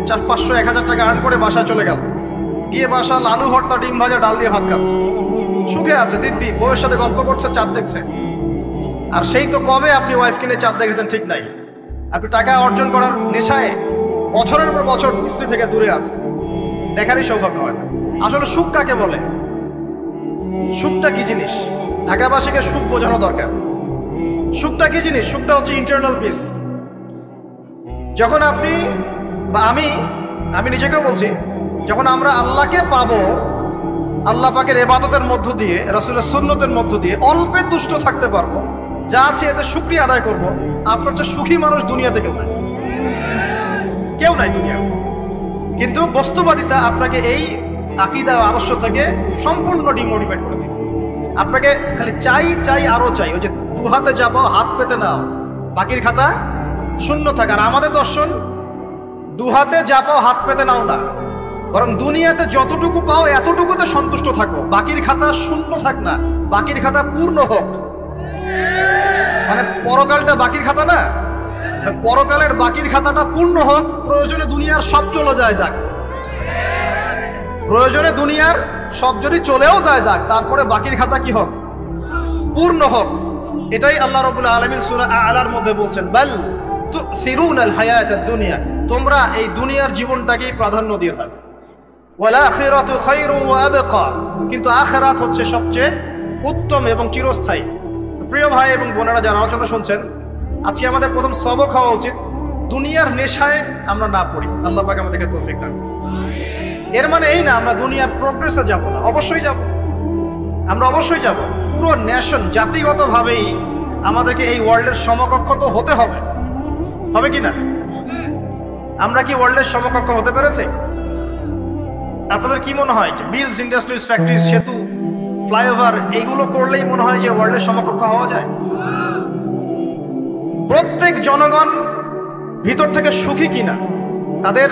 500-1000 টাকা আর্ন করে বাসায় চলে গেল, গিয়ে বাসা আলু ভর্তা, ডিম ভাজা, ডাল দিয়ে ভাত খাচ্ছে, সুখে আছে, দিব্যি, বউয়ের সাথে গল্প করছে, চাঁদ দেখছে। আর সেই তো কবে আপনি ওয়াইফ কিনে চাঁদ দেখেছেন ঠিক নাই, আপনি টাকা অর্জন করার নেশায় বছরের পর বছর স্ত্রী থেকে দূরে আছে, দেখারই সৌভাগ্য হয় না। আসলে সুখ কাকে বলে, সুখটা কি জিনিস, ঢাকাবাসীকে সুখ বোঝানো দরকার। সুখটা কি জিনিস? সুখটা হচ্ছে ইন্টারনাল পিস। যখন আপনি বা আমি নিজেকেও বলছি, যখন আমরা আল্লাহকে পাবো, আল্লাহ পাকের ইবাদতের মধ্য দিয়ে, রাসূলের সুন্নতের মধ্য দিয়ে অল্পে তুষ্ট থাকতে পারবো, যা আছে এতে শুকরিয়া আদায় করব, আপনার চেয়ে সুখী মানুষ দুনিয়াতে কেউ নাই, কেউ নাই দুনিয়াতে। কিন্তু বস্তুবাদিতা আপনাকে এই আকীদা ও আদর্শ থেকে সম্পূর্ণ ডিমোটিভেট করে দিবে। আপনাকে খালি চাই আরো চাই, ওই যে দু হাতে যাবো হাত পেতে নাও, বাকির খাতা শূন্য থাক। আর আমাদের দর্শন, দু হাতে যাবো হাত পেতে নাও না, বরং দুনিয়াতে যতটুকু পাও এতটুকুতে সন্তুষ্ট থাকো, বাকির খাতা শূন্য থাক না, বাকির খাতা পূর্ণ হোক। মানে পরকালটা বাকির খাতা না, পরকালের বাকির খাতাটা পূর্ণ হোক। প্রয়োজনে দুনিয়ার সব চলে যায় যাক, প্রয়োজনে দুনিয়ার সব যদি চলেও যায় যাক, তারপরে বাকির খাতা কি হোক? পূর্ণ হোক। এটাই আল্লাহ রাব্বুল আলামিন সূরা আ'লার মধ্যে বলছেন, বাল তুসিরুনাল হায়াতাদ দুনিয়া, তোমরা এই দুনিয়ার জীবনটাকেই প্রাধান্য দিয়ে থাকো। ওয়াল আখিরাতু খায়রুন ওয়া আবকা, কিন্তু আখিরাত হচ্ছে সবচেয়ে উত্তম এবং চিরস্থায়ী। তো প্রিয় ভাই এবং বোনেরা যারা আলোচনা শুনছেন, আজকে আমাদের প্রথম সবক হওয়া উচিত দুনিয়ার নেশায় আমরা না পড়ি। আল্লাহ পাক আমাদেরকে তৌফিক দান। এর মানে এই না আমরা দুনিয়ার প্রোগ্রেসে যাব না, অবশ্যই যাব, আমরা অবশ্যই যাব। পুরো নেশন, জাতিগতভাবেই আমাদেরকে এই ওয়ার্ল্ডের সমকক্ষ তো হতে হবে, হবে কি না? আমরা কি ওয়ার্ল্ডের সমকক্ষ হতে পেরেছি? আপনাদের কি মনে হয় যে মিলস, ইন্ডাস্ট্রিজ, ফ্যাক্টরিজ, সেতু, ফ্লাইওভার এইগুলো করলেই মনে হয় যে ওয়ার্ল্ডের সমকক্ষ হওয়া যায়? প্রত্যেক জনগণ ভিতর থেকে সুখী কিনা, তাদের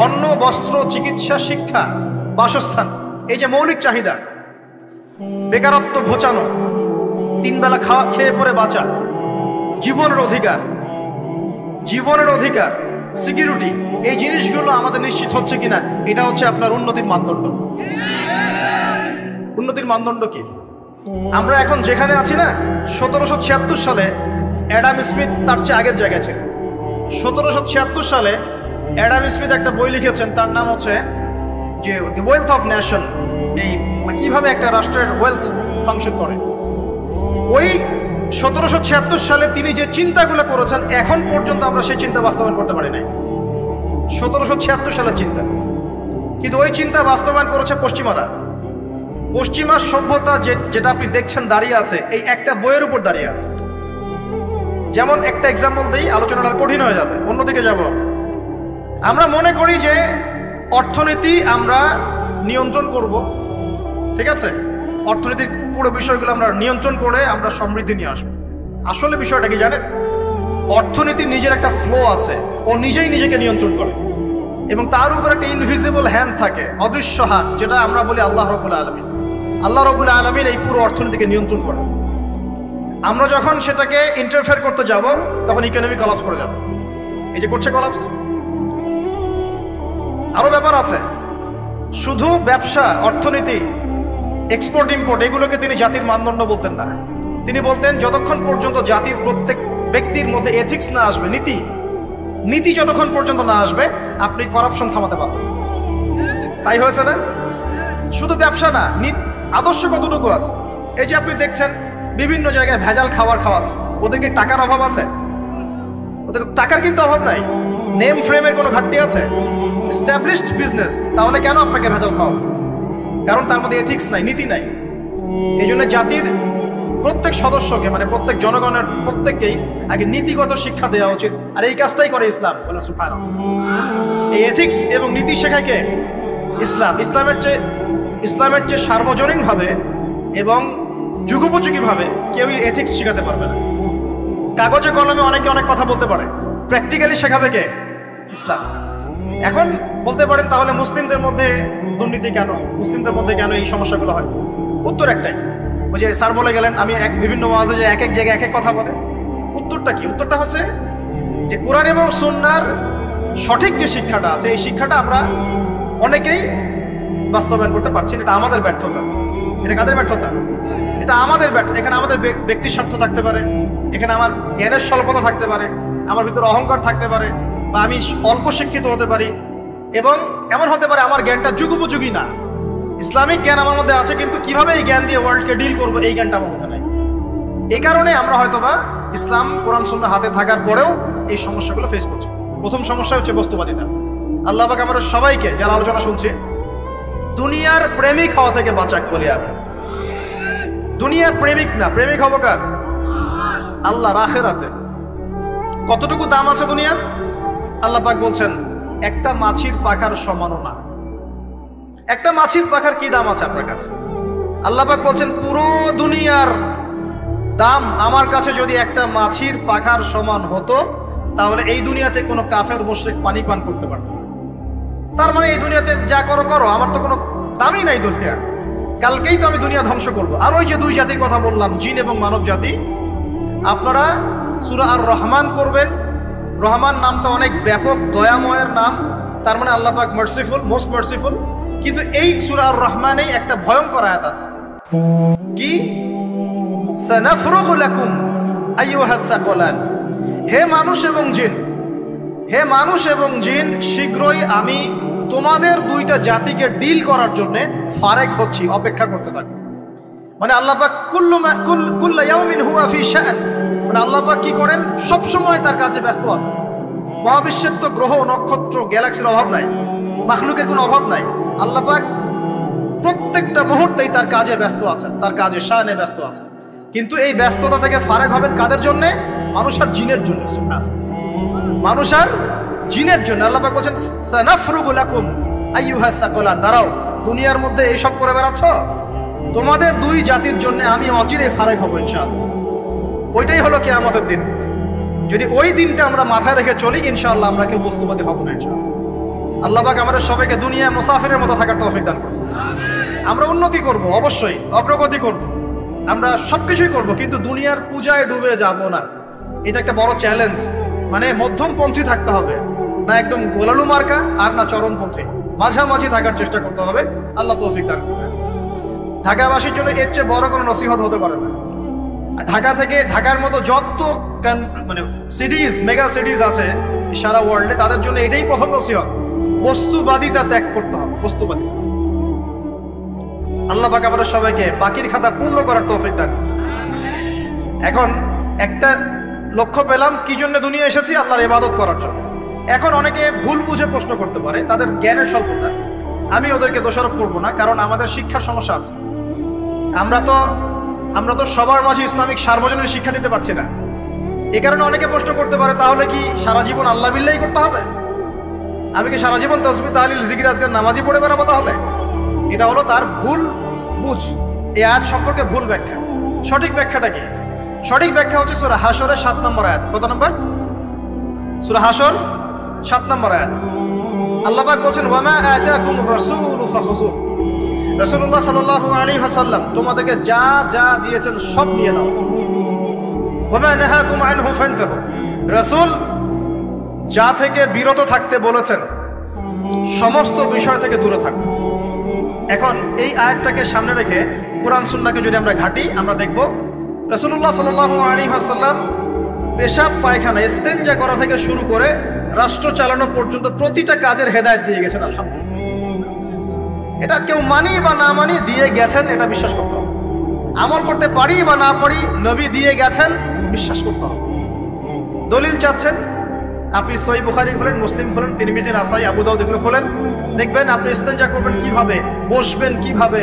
অন্ন, বস্ত্র, চিকিৎসা, শিক্ষা, বাসস্থান, এই যে মৌলিক চাহিদা, বেকারত্ব ঘোচানো, 3 বেলা খেয়ে পরে বাঁচা, জীবনের অধিকার, সিকিউরিটি, এই জিনিসগুলো আমাদের নিশ্চিত হচ্ছে কিনা, এটা হচ্ছে আপনার উন্নতির মানদণ্ড। উন্নতির মানদণ্ড কি? আমরা এখন যেখানে আছি না, 1776 সালে অ্যাডাম স্মিথ তার চেয়ে আগের জায়গায় ছিল। 1776 সালে অ্যাডাম স্মিথ একটা বই লিখেছেন, তার নাম হচ্ছে যে দি ওয়েলথ অফ নেশন, এই কিভাবে একটা রাষ্ট্রের ওয়েলথ ফাংশন করে। ওই 1776 সালে তিনি যে চিন্তাগুলো করেছেন, এখন পর্যন্ত আমরা সেই চিন্তা বাস্তবায়ন করতে পারি নাই। 1776 সালের চিন্তা, কিন্তু ওই চিন্তা বাস্তবায়ন করেছে পশ্চিমারা। পশ্চিমা সভ্যতা যেটা আপনি দেখছেন দাঁড়িয়ে আছে, এই একটা বইয়ের উপর দাঁড়িয়ে আছে। যেমন একটা এক্সাম্পল দিই, আলোচনাটা কঠিন হয়ে যাবে, অন্যদিকে যাব। আমরা মনে করি যে অর্থনীতি আমরা নিয়ন্ত্রণ করব, ঠিক আছে, অর্থনীতির পুরো বিষয়গুলো আমরা নিয়ন্ত্রণ করে আমরা সমৃদ্ধি নিয়ে আসবো। আসলে বিষয়টা কি জানেন? অর্থনীতির নিজের একটা ফ্লো আছে, ও নিজেই নিজেকে নিয়ন্ত্রণ করে। এবং তার উপর একটা ইনভিজিবল হ্যান্ড থাকে, অদৃশ্য হাত, যেটা আমরা বলি আল্লাহ রাব্বুল আলামিন। আল্লাহ রাব্বুল আলামিন এই পুরো অর্থনীতিকে নিয়ন্ত্রণ করে। আমরা যখন সেটাকে ইন্টারফেয়ার করতে যাব তখন ইকোনমি কলাপস করে যাবে। এই যে করছে কলাপস। আরো ব্যাপার আছে, শুধু ব্যবসা, অর্থনীতি, এক্সপোর্ট ইম্পোর্ট এগুলোকে তিনি জাতির মানদণ্ড বলতেন না। তিনি বলতেন যতক্ষণ পর্যন্ত জাতির প্রত্যেক ব্যক্তির মধ্যে এথিক্স না আসবে, নীতি যতক্ষণ পর্যন্ত না আসবে আপনি করাপশন থামাতে পারবেন। তাই হয়েছে না? শুধু ব্যবসা না, আদর্শ কতটুকু আছে? এই যে আপনি দেখছেন বিভিন্ন জায়গায় ভেজাল খাবার খাওয়াচ্ছে, ওদেরকে টাকার অভাব আছে? ওদের টাকার কিন্তু অভাব নাই। নেম ফ্রেমের কোনো ঘাটতি আছে? এস্টাবলিশড বিজনেস, তাহলে কেন আপনাকে ভেজাল খাওয়াবে? কারণ তার মধ্যে এথিক্স নাই, নীতি নাই। এই জন্য জাতির প্রত্যেক সদস্যকে, মানে প্রত্যেক জনগণের প্রত্যেককেই আগে নীতিগত শিক্ষা দেওয়া উচিত। আর এই কাজটাই করে ইসলাম। বলে সুবহানাল্লাহ। এই এথিক্স এবং নীতি শেখায় কে? ইসলাম। ইসলামের চেয়ে সার্বজনীনভাবে এবং যুগোপযোগীভাবে কেউই এথিক্স শেখাতে পারবে না। কাগজে কলমে অনেকে অনেক কথা বলতে পারে, প্র্যাকটিক্যালি শেখাবে কে? ইসলাম। এখন বলতে পারেন তাহলে মুসলিমদের মধ্যে দুর্নীতি কেন, মুসলিমদের মধ্যে কেন এই সমস্যাগুলো হয়? উত্তর একটাই, ওই যে স্যার বলে গেলেন, আমি বিভিন্ন ওয়াজে যে এক এক জায়গায় এক এক কথা বলে। উত্তরটা কি? উত্তরটা হচ্ছে যে কোরআন এবং সুন্নাহর সঠিক যে শিক্ষাটা আছে, এই শিক্ষাটা আমরা অনেকেই বাস্তবায়ন করতে পারছি না। এটা আমাদের ব্যর্থতা। এটা কাদের ব্যর্থতা? এটা আমাদের ব্যর্থতা। এখানে আমাদের ব্যক্তি স্বার্থ থাকতে পারে, এখানে আমার জ্ঞানের স্বল্পতা থাকতে পারে, আমার ভিতরে অহংকার থাকতে পারে, বা আমি অল্প শিক্ষিত হতে পারি, এবং এমন হতে পারে আমার জ্ঞানটা যুগোপযোগী না। ইসলামিক জ্ঞান আমার মধ্যে আছে, কিন্তু কিভাবে এই জ্ঞান দিয়ে ওয়ার্ল্ডকে ডিল করবো এই জ্ঞানটা আমার মধ্যে নাই। এই কারণে আমরা হয়তোবা ইসলাম, কোরআন সুন্নাহ হাতে থাকার পরেও এই সমস্যাগুলো ফেস করছি। প্রথম সমস্যা হচ্ছে বস্তুবাদিতা। আল্লাহ পাক আমাদের সবাইকে, যারা আলোচনা শুনছে, দুনিয়ার প্রেমিক হওয়া থেকে বাঁচাক বলি আমি। দুনিয়ার প্রেমিক না, প্রেমিক হবো কার? আল্লাহর আখিরাতে। কতটুকু দাম আছে দুনিয়ার? আল্লাহ পাক বলছেন একটা মাছির পাখার সমানও না। একটা মাছির পাখার কি দাম আছে আপনার কাছে? আল্লাহ পাক বলছেন পুরো দুনিয়ার দাম আমার কাছে যদি একটা মাছির পাখার সমান হতো, তাহলে এই দুনিয়াতে কোনো কাফের মুশরিক পানি পান করতে পারতো না। তার মানে এই দুনিয়াতে যা করো করো, আমার তো কোনো দামই নাই দুনিয়ার। কালকেই তো আমি দুনিয়া ধ্বংস করবো। আর ওই যে দুই জাতির কথা বললাম, জিন এবং মানব জাতি, আপনারা সূরা আর রহমান পড়বেন। রহমান নামটা অনেক ব্যাপক, দয়াময়ের নাম। তার মানে আল্লাহ পাক মার্সিফুল, মোস্ট মার্সিফুল। কিন্তু এই সূরা আর রহমানেই একটা ভয়ঙ্কর আয়াত আছে, কি? সানাফরুগু লাকুম আইয়ুহাস সাকলান। হে মানুষ এবং জিন, হে মানুষ এবং জিন, শীঘ্রই আমি তোমাদের দুইটা জাতিকে ডিল করার জন্য ফারেক হচ্ছি, অপেক্ষা করতে থাকো। মানে আল্লাহ পাক কুল্লু ইয়াউমিন হুয়া ফি শান, মানে আল্লাহ পাক কি করেন? সব সময় তার কাজে ব্যস্ত আছে। মহাবিশ্বের তো গ্রহ, নক্ষত্র, গ্যালাক্সির অভাব নাই, মাখলুকের কোনো অভাব নাই। আল্লাহ পাক প্রত্যেকটা মুহূর্তেই তার কাজে ব্যস্ত আছেন, তার কাজে শানে ব্যস্ত আছেন। কিন্তু এই ব্যস্ততা থেকে ফারেক হবেন কাদের জন্য? মানুষ আর জিনের জন্য। মানুষ আর জিনের জন্য। আল্লাহ পাক বলেন সানাফরুগু লাকুম আইয়ুহাস সাকলান। দাঁড়াও, দুনিয়ার মধ্যে এইসব করে বেড়াচ্ছ, তোমাদের দুই জাতির জন্য আমি অচিরে ফারেক হব ইনশাআল্লাহ। ওইটাই হলো কিয়ামতের দিন। যদি ওই দিনটা আমরা মাথায় রেখে চলি, ইনশাআল্লাহ আমরা কেউ বস্তুবাদী হব না ইনশাআল্লাহ। আল্লাহ পাক আমাদের সবাইকে দুনিয়া মুসাফিরের মতো থাকার তৌফিক দান করুন। আমরা উন্নতি করব, অবশ্যই অগ্রগতি করব, আমরা সবকিছুই করব, কিন্তু দুনিয়ার পূজায় ডুবে যাব না। এটা একটা বড় চ্যালেঞ্জ। মানে মধ্যমপন্থী থাকতে হবে, না একদম গোলালু মার্কা আর না চরমপন্থী, মাঝামাঝি থাকার চেষ্টা করতে হবে। আল্লাহ তৌফিক দান করবেন। ঢাকাবাসীর জন্য এর চেয়ে বড় কোনো নসিহত হতে পারে না। ঢাকা থেকে, ঢাকার মতো যত মানে সিটিজ, মেগা সিটিজ আছে সারা ওয়ার্ল্ডে, তাদের জন্য এটাই প্রথম নসিহত, বস্তুবাদিতা ত্যাগ করতে হবে। বস্তুবাদিতা। আল্লাহ পাক আমাদের সবাইকে বাকির খাতা পূর্ণ করার তৌফিক দান। এখন একটা লক্ষ্য পেলাম, কি জন্য দুনিয়া এসেছি? আল্লাহর ইবাদত করার জন্য। এখন অনেকে ভুল বুঝে প্রশ্ন করতে পারে, তাদের জ্ঞানের স্বল্পতা। আমি ওদেরকে দোষারোপ করবো না, কারণ আমাদের শিক্ষার সমস্যা আছে। আমরা তো সবার মাঝে ইসলামিক সার্বজনীন শিক্ষা দিতে পারছি না। এ কারণে অনেকে প্রশ্ন করতে পারে, তাহলে কি সারা জীবন আল্লাহ বিল্লাহি করতে হবে? আমি কি সারা জীবন তাসবিহ, তাহলিল, জিকির, আজকার, নামাজি পড়ে বেড়াবো? তাহলে এটা হলো তার ভুল বুঝ। এই আয়াত সম্পর্কে ভুল ব্যাখ্যা। সঠিক ব্যাখ্যাটা কি? সঠিক ব্যাখ্যা হচ্ছে সূরা হাশরের 7 নম্বর আয়াত। কত নম্বর? সূরা হাশর 7 নম্বর আয়াত। আল্লাহ পাক বলেন ওয়ামা আতাকুমুর রাসূলু ফাখুযুহ, রাসূলুল্লাহ সাল্লাল্লাহু আলাইহি ওয়াসাল্লাম তোমাদেরকে যা যা দিয়েছেন সব নিয়ে নাও। ওয়ামা নাহাকুম আনহু ফান্তাহু, রাসূল যা থেকে বিরত থাকতে বলেছেন সমস্ত বিষয় থেকে দূরে থাকো। এখন এই আয়াতটাকে সামনে রেখে কোরআন সুন্নাহকে যদি আমরা ঘাঁটি, আমরা দেখব রাসূলুল্লাহ সাল্লাল্লাহু আলাইহি ওয়াসাল্লাম পেশাব পায়খানা ইস্তেনজা করা থেকে শুরু করে রাষ্ট্র চালানো পর্যন্ত প্রতিটা কাজের হেদায়েত দিয়ে গেছেন। আলহামদুলিল্লাহ, এটা কেউ মানি বা না মানি দিয়ে গেছেন, এটা বিশ্বাস করতে হবে। আমল করতে পারি বা না পারি, নবী দিয়ে গেছেন, বিশ্বাস করতে হবে। দলিল চাচ্ছেন, আপনি সহিহ বুখারী খোলেন, মুসলিম খোলেন, তিরমিজি, নাসাই, আবু দাউদ এগুলো খোলেন, দেখবেন আপনি ইস্তেনজা করবেন কিভাবে, বসবেন কিভাবে,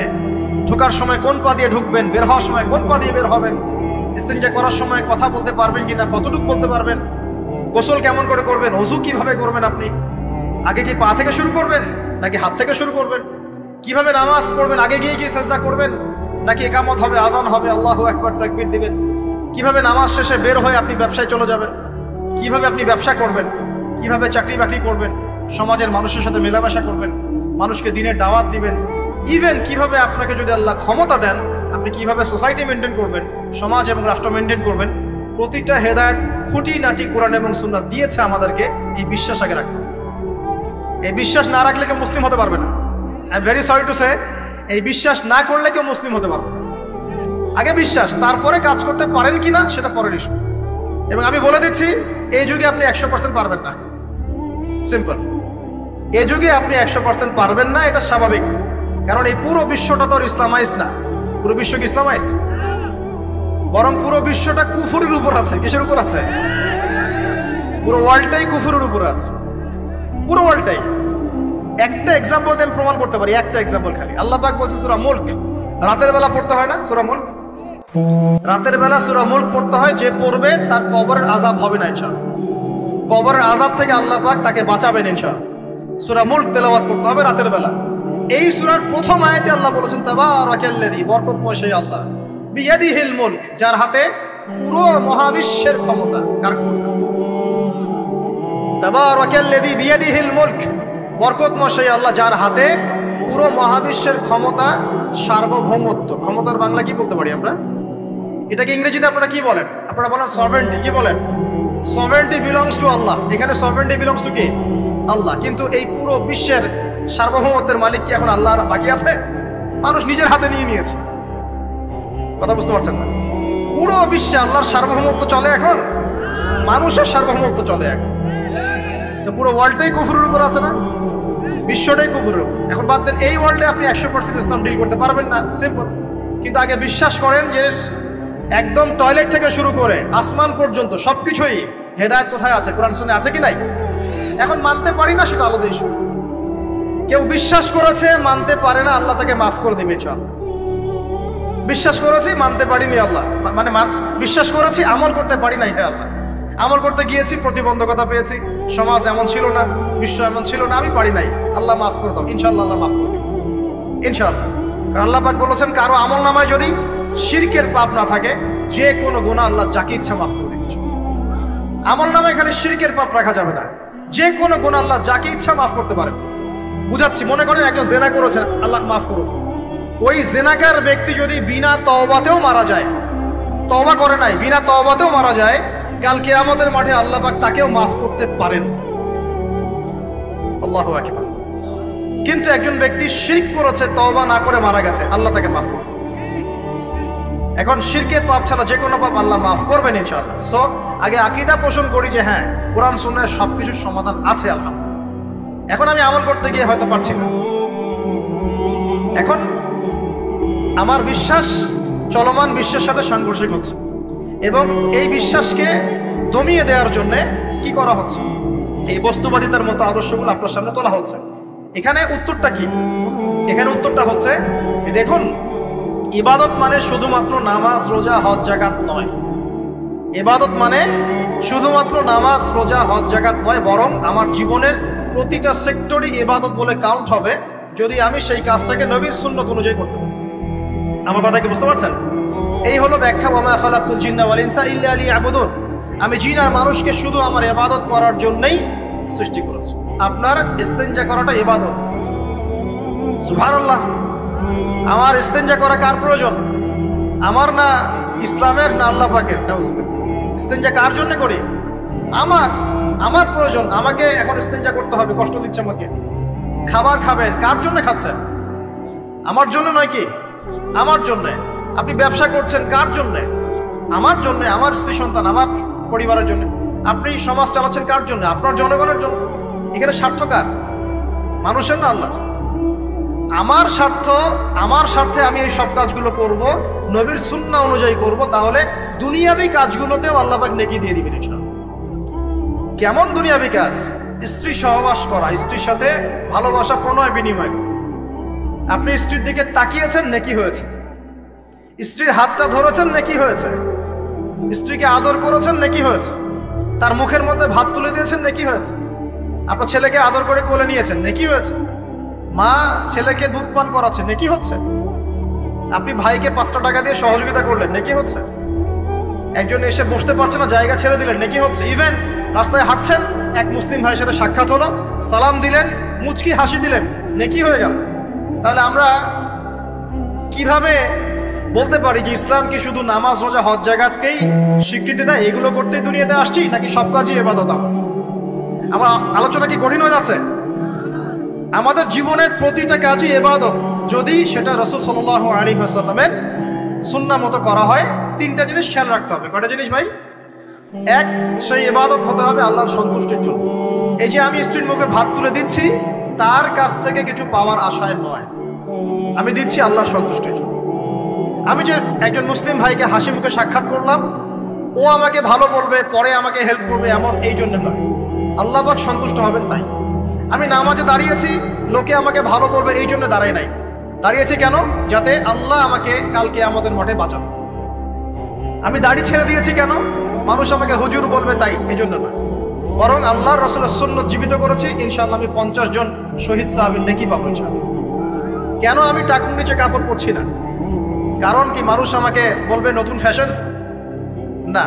ঢোকার সময় কোন পা দিয়ে ঢুকবেন, বের হওয়ার সময় কোন পা দিয়ে বের হবেন, ইস্তেনজা করার সময় কথা বলতে পারবেন কিনা, কতটুকু বলতে পারবেন, গোসল কেমন করে করবেন, ওযু কিভাবে করবেন, আপনি আগে কি পা থেকে শুরু করবেন নাকি হাত থেকে শুরু করবেন, কিভাবে নামাজ পড়বেন, আগে গিয়ে কি সেজদা করবেন নাকি ইকামত হবে, আজান হবে, আল্লাহু আকবার তাকবীর দিবেন, কিভাবে নামাজ শেষে বের হয়ে আপনি ব্যবসায় চলে যাবেন, কিভাবে আপনি ব্যবসা করবেন, কিভাবে চাকরি বাকরি করবেন, সমাজের মানুষের সাথে মেলামেশা করবেন, মানুষকে দিনের দাওয়াত দিবেন, ইভেন কিভাবে আপনাকে যদি আল্লাহ ক্ষমতা দেন আপনি কিভাবে সোসাইটি মেনটেন করবেন, সমাজ এবং রাষ্ট্র মেনটেন করবেন, প্রতিটা হেদায়েত খুঁটিনাটি কোরআন এবং সুন্নাহ দিয়েছে আমাদেরকে। এই বিশ্বাস আগে রাখতে হবে। এই বিশ্বাস না রাখলে কেউ মুসলিম হতে পারবে না। I am very sorry to say, এই বিশ্বাস না করলে কেউ মুসলিম হতে পারবে না। আগে বিশ্বাস, তারপরে কাজ করতে পারেন কিনা সেটা পরের ইস্যু। এবং আমি বলে দিচ্ছি, এই যুগে আপনি 100% পারবেন না। সিম্পল, এই যুগে আপনি 100% পারবেন না, এটা স্বাভাবিক। কারণ এই পুরো বিশ্বটা তো ইসলামাইজড না। পুরো বিশ্ব কি ইসলামাইজড? বরং পুরো বিশ্বটা কুফরের উপর আছে। কিসের উপর আছে? পুরো ওয়ার্ল্ডটাই কুফরের উপর আছে, পুরো ওয়ার্ল্ডটাই। একটা এক্সাম্পল দিয়ে আমি প্রমাণ করতে পারি, একটা এক্সাম্পল খালি। আল্লাহ পাক বলছে সূরা মুলক, রাতের বেলা পড়তে হয় না সূরা মুলক? রাতের বেলা সূরা মুলক পড়তে হয়, যে পড়বে তার কবরের আযাব হবে না ইনশাআল্লাহ। কবরের আযাব থেকে আল্লাহ পাক তাকে বাঁচাবেন ইনশাআল্লাহ। সূরা মুলক তেলাওয়াত করতে হবে রাতের বেলা। এই সূরার প্রথম আয়াতে আল্লাহ বলেছেন তাবারাকাল্লাযী, বরকতময় সেই আল্লাহ, বিয়াদিহিল মুলক, যার হাতে পুরো মহাবিশ্বের ক্ষমতা। কার ক্ষমতা? তাবারাকাল্লাযী বিয়াদিহিল মুলক, বরকতময় সেই আল্লাহ যার হাতে পুরো মহাবিশ্বের ক্ষমতা, সার্বভৌমত্ব। ক্ষমতার বাংলা কি বলতে পারি আমরা? এটাকে ইংরেজিতে আপনারা কি বলেন? আপনারা বলেন সভারেন্টি। কি বলেন? সভারেন্টি বিলংস টু আল্লাহ। এখানে সভারেন্টি বিলংস টু কে? আল্লাহ। কিন্তু এই পুরো বিশ্বের সার্বভৌমত্বের মালিক কি এখন আল্লাহ বাকি আছে? মানুষ নিজের হাতে নিয়ে নিয়েছে। কথা বুঝতে পারছেন না? পুরো বিশ্বে আল্লাহর সার্বভৌমত্ব চলে এখন, মানুষের সার্বভৌমত্ব চলে এখন। তো পুরো ওয়ার্ল্ডটাই কুফরের উপর আছে না? বিশ্বটাই কুফরের উপর। এখন বাদ দেন, এই ওয়ার্ল্ডে আপনি 100% ইসলাম ডিল করতে পারবেন না, সিম্পল। কিন্তু আগে বিশ্বাস করেন যে একদম টয়লেট থেকে শুরু করে আসমান পর্যন্ত সবকিছুই হেদায়েত কোথায় আছে, কোরআন সুন্নাহ আছে কি নাই? এখন মানতে পারি না, সেটা আলাদা ইস্যু। কেউ বিশ্বাস করেছে, মানতে পারে না, আল্লাহ তাকে মাফ করে দিবে ইনশাআল্লাহ। বিশ্বাস করেছি, মানতে পারিনি, আল্লাহ মানে বিশ্বাস করেছি, আমল করতে পারি নাই, হে আল্লাহ আমল করতে গিয়েছি, প্রতিবন্ধকতা পেয়েছি, সমাজ এমন ছিল না, বিশ্ব এমন ছিল না, আমি পারি নাই, আল্লাহ মাফ করে দাও। ইনশাআল্লাহ আল্লাহ মাফ করে দেবে ইনশাআল্লাহ। কারণ আল্লাহ পাক বলেছেন, কারো আমল নামায় যদি শিরকের পাপ না থাকে, যে কোনো গুনাহ আল্লাহ যাকে ইচ্ছা মাফ করে দিবে। আমল নামায় এখানে শিরকের পাপ রাখা যাবে না, যে কোনো গুনাহ আল্লাহ যাকে ইচ্ছা মাফ করতে পারেন। বুঝাচ্ছি, মনে করেন একজন জেনা করেছেন, আল্লাহ মাফ করুন। ওই জেনাকার ব্যক্তি যদি বিনা তওবাতেও মারা যায়, তওবা করে নাই, বিনা তওবাতেও মারা যায়, কাল কিয়ামতের মাঠে আল্লাহ পাক তাকেও মাফ করতে পারেন। আল্লাহু আকবার। কিন্তু একজন ব্যক্তি শিরক করেছে, তওবা না করে মারা গেছে, আল্লাহ তাকে মাফ করবে। এখন শিরকের পাপ ছাড়া যে কোনো পাপ আল্লাহ মাফ করবেন ইনশাআল্লাহ। সো আগে আকীদা পোষণ করি যে হ্যাঁ, কোরআন সুন্নাহয় সবকিছুর সমাধান আছে আল্লাহ। এখন আমি আমল করতে গিয়ে হয়তো পারছি না, এখন আমার বিশ্বাস চলমান বিশ্বের সাথে সাংঘর্ষিক হচ্ছে, এবং এই বিশ্বাসকে দমিয়ে দেওয়ার জন্য কি করা হচ্ছে? এই বস্তুবাদিতার মতো আদর্শগুলো আপনার সামনে তোলা হচ্ছে। এখানে উত্তরটা কি? এখানে উত্তরটা হচ্ছে, দেখুন, ইবাদত মানে শুধুমাত্র নামাজ, রোজা, হজ, যাকাত নয়। ইবাদত মানে শুধুমাত্র নামাজ, রোজা, হজ, যাকাত নয়, বরং আমার জীবনের প্রতিটা সেক্টরই ইবাদত বলে কাউন্ট হবে যদি আমি সেই কাজটাকে নবীর সুন্নাত অনুযায়ী করতে পারি। আমার কথা কি বুঝতে পারছেন? এই হলো ব্যাখ্যা, ওয়া মা খালাকতুল জিন্না ওয়াল ইনসা ইল্লা লিয়াবুদুন। আমি জিন আর মানুষকে শুধু আমার ইবাদত করার জন্যই সৃষ্টি করেছি। আপনার ইস্তেঞ্জা করাটা ইবাদত। সুবহানাল্লাহ। আমার ইস্তেঞ্জা করা কার প্রয়োজন? আমার না ইসলামের, না আল্লাহ পাকের? ইস্তেঞ্জা কার জন্য করি? আমার প্রয়োজন। আমাকে এখন ইস্তেঞ্জা করতে হবে, কষ্ট দিচ্ছে আমাকে। খাবার খাবেন, কার জন্য খাচ্ছেন? আমার জন্য নয় কি? আমার জন্য। আপনি ব্যবসা করছেন, কার জন্য? আমার জন্য, আমার স্ত্রী সন্তান, আমার পরিবারের জন্য। আপনি সমাজ চালাচ্ছেন কার জন্য? আপনার জনগণের জন্য। এখানে স্বার্থ কার? মানুষের না আল্লাহ? আমার স্বার্থ, আমার স্বার্থে আমি এই সব কাজগুলো করব, নবীর সুন্নাহ অনুযায়ী করব, তাহলে দুনিয়াবি কাজগুলোতেও আল্লাহ পাক নেকি দিয়ে দিবেন ইনশাআল্লাহ। কেমন দুনিয়াবি কাজ? স্ত্রী সহবাস করা, স্ত্রীর সাথে ভালোবাসা, প্রণয় বিনিময়। আপনি স্ত্রীর দিকে তাকিয়েছেন, নেকি হয়েছে। স্ত্রীর হাতটা ধরেছেন, নেকি হয়েছে। স্ত্রীকে আদর করেছেন, নেকি হয়েছে। তার মুখের মধ্যে ভাত তুলে দিয়েছেন, নেকি হয়েছে। আপনার ছেলেকে আদর করে কোলে নিয়েছেন, নেকি হয়েছে। মা ছেলেকে দুধ পান করাচ্ছে, নেকি হচ্ছে। আপনি ভাইকে 5টা টাকা দিয়ে সহযোগিতা করলেন, নেকি হচ্ছে। একজন এসে বসতে পারছে না, জায়গা ছেড়ে দিলেন, নেকি হচ্ছে। ইভেন রাস্তায় হাঁটছেন, এক মুসলিম ভাইয়ের সাথে সাক্ষাৎ হলো, সালাম দিলেন, মুচকি হাসি দিলেন, নেকি হয়ে গেল। তাহলে আমরা কিভাবে বলতে পারি যে ইসলাম কি শুধু নামাজ, রোজা, হজ জাকাতকেই স্বীকৃতি দেয়? এগুলো করতেই দুনিয়াতে আসছি, নাকি সব কাজই ইবাদত? আমার আলোচনা কি কঠিন হয়ে যাচ্ছে? আমাদের জীবনের প্রতিটা কাজই ইবাদত, যদি সেটা রাসূল সাল্লাল্লাহু আলাইহি ওয়াসাল্লামের সুন্নাহ মতো করা হয়। 3টা জিনিস খেয়াল রাখতে হবে। কয়টা জিনিস ভাই? এক, সেই ইবাদত হতে হবে আল্লাহর সন্তুষ্টির জন্য। এই যে আমি স্ত্রীর মুখে ভাত তুলে দিচ্ছি, তার কাছ থেকে কিছু পাওয়ার আশায় নয়, আমি দিচ্ছি আল্লাহর সন্তুষ্টির জন্য। আমি যে একজন মুসলিম ভাইকে হাসি মুখে সাক্ষাৎ করলাম, ও আমাকে ভালো বলবে, পরে আমাকে হেল্প করবে, এমন এই জন্য নয়, আল্লাহ পাক সন্তুষ্ট হবেন তাই। আমি নামাজে দাঁড়িয়েছি, লোকে আমাকে ভালো বলবে এই জন্য দাঁড়াই নাই। দাঁড়িয়েছি কেন? যাতে আল্লাহ আমাকে কালকে আমাদের মাঠে বাঁচান। আমি দাড়ি ছেড়ে দিয়েছি কেন? মানুষ আমাকে হুজুর বলবে তাই, এই জন্য নয়। বরং আল্লাহর রাসূলের সুন্নাত জীবিত করেছি, ইনশাআল্লাহ আমি 50 জন শহীদ সাহাবীর নেকি পাবো ইনশাআল্লাহ। কেন আমি টাকুর নিচে কাপড় পরছি না? কারণ কি মানুষ আমাকে বলবে নতুন ফ্যাশন? না,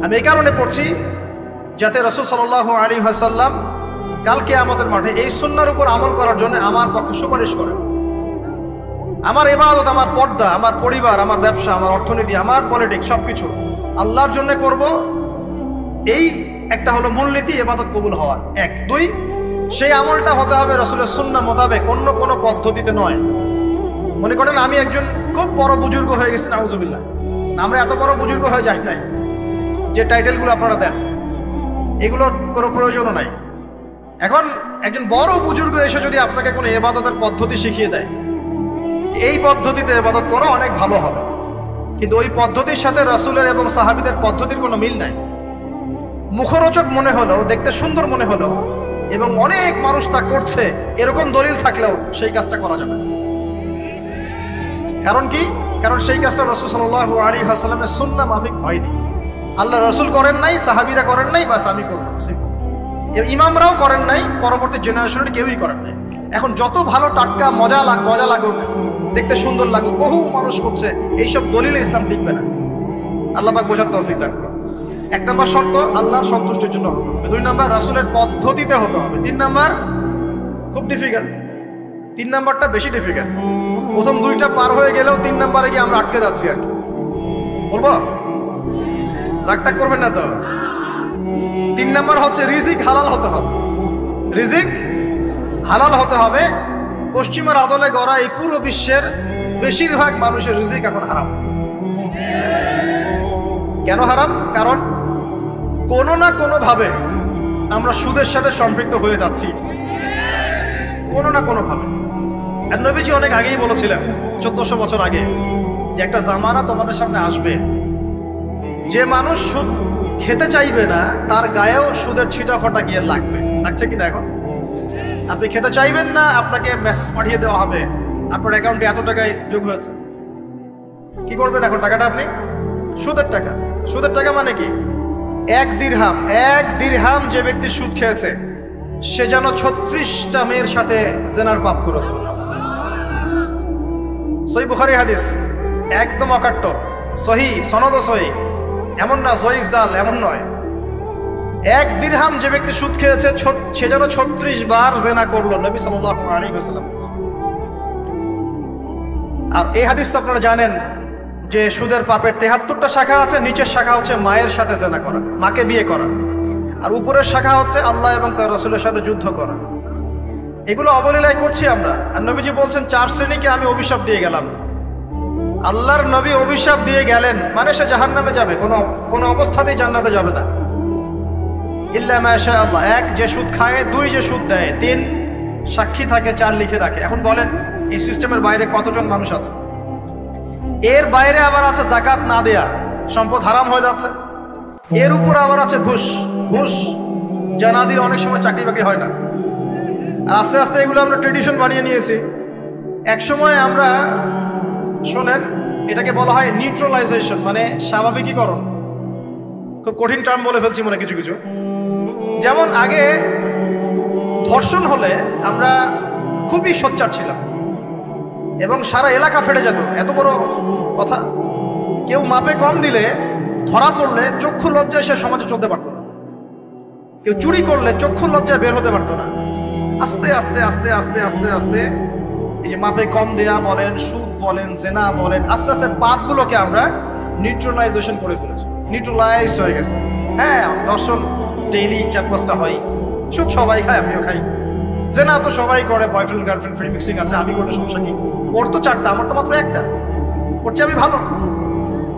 আমি এই কারণে পড়ছি যাতে রাসূল সাল্লাল্লাহু আলাইহি ওয়াসাল্লাম কালকে আমাদের মাঠে এই সুন্নাহর উপর আমল করার জন্য আমার পক্ষে সুপারিশ করেন। আমার ইবাদত, আমার পর্দা, আমার পরিবার, আমার ব্যবসা, আমার অর্থনীতি, আমার পলিটিক্স সবকিছু আল্লাহর জন্য করব, এই একটা হলো মূলনীতি ইবাদত কবুল হওয়ার। 1, 2, সেই আমলটা হতে হবে রাসূলের সুন্নাহ মোতাবেক, অন্য কোনো পদ্ধতিতে নয়। মনে করেন আমি একজন খুব বড় বুজুর্গ হয়ে গেছি, নাউজুবিল্লাহ। আমরা এত বড় বুজুর্গ হয়ে যাই নাই, যে টাইটেলগুলো আপনারা দেন এগুলোর কোনো প্রয়োজনও নাই। এখন একজন বড় বুজুর্গ এসে যদি আপনাকে কোনো ইবাদতের পদ্ধতি শিখিয়ে দেয়, এই পদ্ধতিতে ইবাদত করা অনেক ভালো হবে, কিন্তু ওই পদ্ধতির সাথে রাসূলের এবং সাহাবীদের পদ্ধতির কোনো মিল নাই। মুখরোচক মনে হলেও, দেখতে সুন্দর মনে হলেও, এবং অনেক মানুষ তা করছে এরকম দলিল থাকলেও সেই কাজটা করা যাবে না। কারণ কি? কারণ সেই কাজটা রাসূল সাল্লাল্লাহু আলাইহি ওয়াসাল্লামের সুন্নাহ মাফিক হয়নি। আল্লাহ রাসূল করেন নাই, সাহাবীরা করেন নাই, বাস আমি করব। ইমামরাও করেন নাই, পরবর্তী জেনারেশনের কেউই করেন নাই। এখন যত ভালো টাটকা মজা লাগুক, দেখতে সুন্দর লাগুক, বহু মানুষ করছে, এইসব দলিলে ইসলাম টিকবে না। আল্লাহ পাক বোঝার তৌফিক দান করুন। 1 নম্বর শর্ত, আল্লাহ সন্তুষ্টির জন্য হতে হবে। 2 নম্বর, রাসূলের পদ্ধতিতে হতে হবে। 3 নম্বর, খুব ডিফিকাল্ট, 3 নম্বরটা বেশি ডিফিকাল্ট। প্রথম 2টা পার হয়ে গেলেও 3 নম্বরে গিয়ে আমরা আটকে যাচ্ছি আর কি। বলবো? রাগটা করবেন না তো? 3 নম্বর হচ্ছে রিজিক হালাল হতে হবে। রিজিক হালাল হতে হবে। পশ্চিমের আদলে গড়া এই পুরো বিশ্বের বেশিরভাগ মানুষের রিজিক এখন হারাম। কেন হারাম? কারণ কোনো না কোনো ভাবে আমরা সুদের সাথে সম্পৃক্ত হয়ে যাচ্ছি, কোনো না কোনো ভাবে। আর নবীজি অনেক আগেই বলেছিলেন, 1400 বছর আগে, যে একটা জামানা তোমাদের সামনে আসবে, যে মানুষ সুদ খেতে চাইবে না তার গায়েও সুদের ছিটাফাটা গিয়ে লাগছে কিনা? এখন আপনি খেতে চাইবেন না, আপনাকে মেসেজ পাঠিয়ে দেওয়া হবে আপনার অ্যাকাউন্টে এত টাকায় যোগ হয়েছে। কি করবেন এখন? টাকাটা আপনি সুদের টাকা। সুদের টাকা মানে কি? 1 দিরহাম যে ব্যক্তি সুদ খেয়েছে সে যেন 36টা মেয়ের সাথে জেনার পাপ করেছে। সহিহ বুখারী হাদিস, একদম অকাট্য, সহিহ, সনদ সহিহ, এমন না জয়ীফ জাল, এমন নয়। এক দিরহাম যে ব্যক্তি সুদ খেয়েছে সে যেন 36 বার জিনা করলো, নবী সাল্লাল্লাহু আলাইহি ওয়াসাল্লাম। আর এই হাদিস তো আপনারা জানেন যে সুদের পাপের 73টা শাখা আছে। নিচের শাখা হচ্ছে মায়ের সাথে জিনা করা, মাকে বিয়ে করা, আর উপরের শাখা হচ্ছে আল্লাহ এবং তার রাসূলের সাথে যুদ্ধ করা। এগুলো অবলীলায় করছি আমরা। আর নবীজি বলছেন 4 শ্রেণীকে আমি অভিশাপ দিয়ে গেলাম। আল্লাহর নবী অভিশাপ দিয়ে গেলেন মানে সে জাহান্নামে যাবে, কোনো অবস্থাতেই জান্নাতে যাবে না। ইল্লা মাশা আল্লাহ। 1, যে সুদ খায়। 2, যে সুদ দেয়। 3, সাক্ষী থাকে। 4, লিখে রাখে। এখন বলেন এই সিস্টেমের বাইরে কতজন মানুষ আছে? এর বাইরে আবার আছে যাকাত না দেয়া, সম্পদ হারাম হয়ে যাচ্ছে। এর উপর আবার আছে ঘুষ। ঘুষ যা না দিলে অনেক সময় চাকরি বাকরি হয় না। আর আস্তে আস্তে এগুলো আমরা ট্রেডিশন বানিয়ে নিয়েছি। এক সময় আমরা, শোনেন, এটাকে বলা হয় নিউট্রালাইজেশন, মানে স্বাভাবিকীকরণ। খুব কঠিন টার্ম বলে ফেলছি মনে কিছু কিছু। যেমন আগে ধর্ষণ হলে আমরা খুবই সোচ্চার ছিলাম এবং সারা এলাকা ফেটে যেত, এত বড় কথা। কেউ মাপে কম দিলে, ধরা পড়লে চক্ষু লজ্জায় সে সমাজে চলতে পারত না। কেউ চুরি করলে চক্ষু লজ্জায় বের হতে পারতো না। আস্তে আস্তে আস্তে আস্তে আস্তে আস্তে এই যে মাপে কম দেয়া বলেন, সুদ বলেন, জেনা বলেন, আস্তে আস্তে পাপগুলোকে আমরা নিউট্রালাইজেশন করে ফেলেছি। নিউট্রালাইজ হয়ে গেছে। হ্যাঁ, দর্শন ডেইলি 4-5টা হয়। সুদ সবাই খায়, আমিও খাই। জেনা তো সবাই করে, বয়ফ্রেন্ড গার্লফ্রেন্ড ফ্রি মিক্সিং আছে। আমি করলে সমস্যা কি? ওর তো 4টা, আমার তো মাত্র 1টা। ওর চেয়ে আমি ভালো।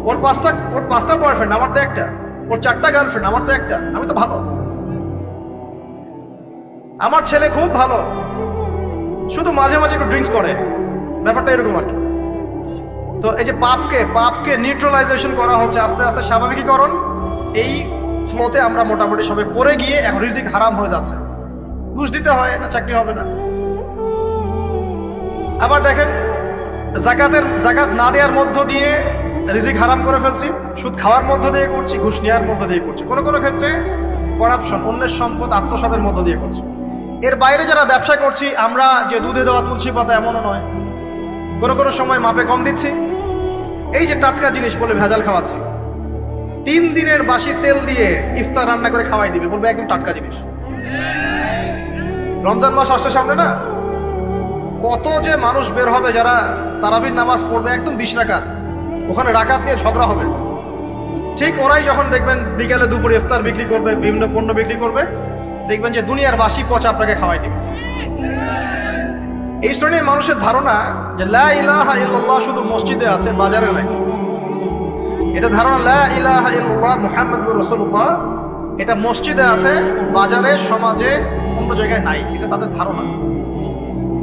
ওর 5টা বয়ফ্রেন্ড, আমার তো 1টা। ওর 4টা গার্লফ্রেন্ড, আমার তো 1টা। আমি তো ভালো। আমার ছেলে খুব ভালো, শুধু মাঝে মাঝে একটু ড্রিঙ্কস করে, ব্যাপারটা এরকম আর কি। তো এই যে পাপকে নিউট্রালাইজেশন করা হচ্ছে আস্তে আস্তে, স্বাভাবিকীকরণ। এই ফ্লোতে আমরা মোটামুটি সবাই পড়ে গিয়ে এখন রিজিক হারাম হয়ে যাচ্ছে। ঘুষ দিতে হয় না, চাকরি হবে না। আবার দেখেন, জাকাত না দেওয়ার মধ্য দিয়ে রিজিক হারাম করে ফেলছি, সুদ খাওয়ার মধ্য দিয়ে করছি, ঘুষ নেওয়ার মধ্য দিয়ে করছি, কোনো কোনো ক্ষেত্রে করাপশন, অন্যের সম্পদ আত্মসাতের মধ্য দিয়ে করছি। এর বাইরে যারা ব্যবসা করছি, আমরা যে দুধে দেওয়া তুলসী পাতা এমনও নয়, কোনো কোনো সময় মাপে কম দিচ্ছি। এই যে টাটকা জিনিস বলে ভেজাল খাওয়াচ্ছি, 3 দিনের বাসি তেল দিয়ে ইফতার রান্না করে খাওয়াই দিবে, বলবে একদম টাটকা জিনিস। রমজান মাস আসছে সামনে না, কত যে মানুষ বের হবে যারা তারাবির নামাজ পড়বে, একদম 20 রাকাত, ওখানে রাকাত নিয়ে ঝগড়া হবে। ঠিক ওরাই যখন দেখবেন বিকেলে দুপুরে ইফতার বিক্রি করবে, বিভিন্ন পণ্য বিক্রি করবে, দেখবেন যে দুনিয়ার বাসি পচা আপনাকে খাওয়াই দিবে। এই শ্রেণীর মানুষের ধারণা যে লা ইলাহা ইল্লাল্লাহ শুধু মসজিদে আছে, বাজারে নাই। এটা ধারণা, লা ইলাহা ইল্লাল্লাহ মুহাম্মাদুর রাসূলুল্লাহ, এটা মসজিদে আছে, বাজারে, সমাজে, অন্য জায়গায় নাই। এটা তাদের ধারণা।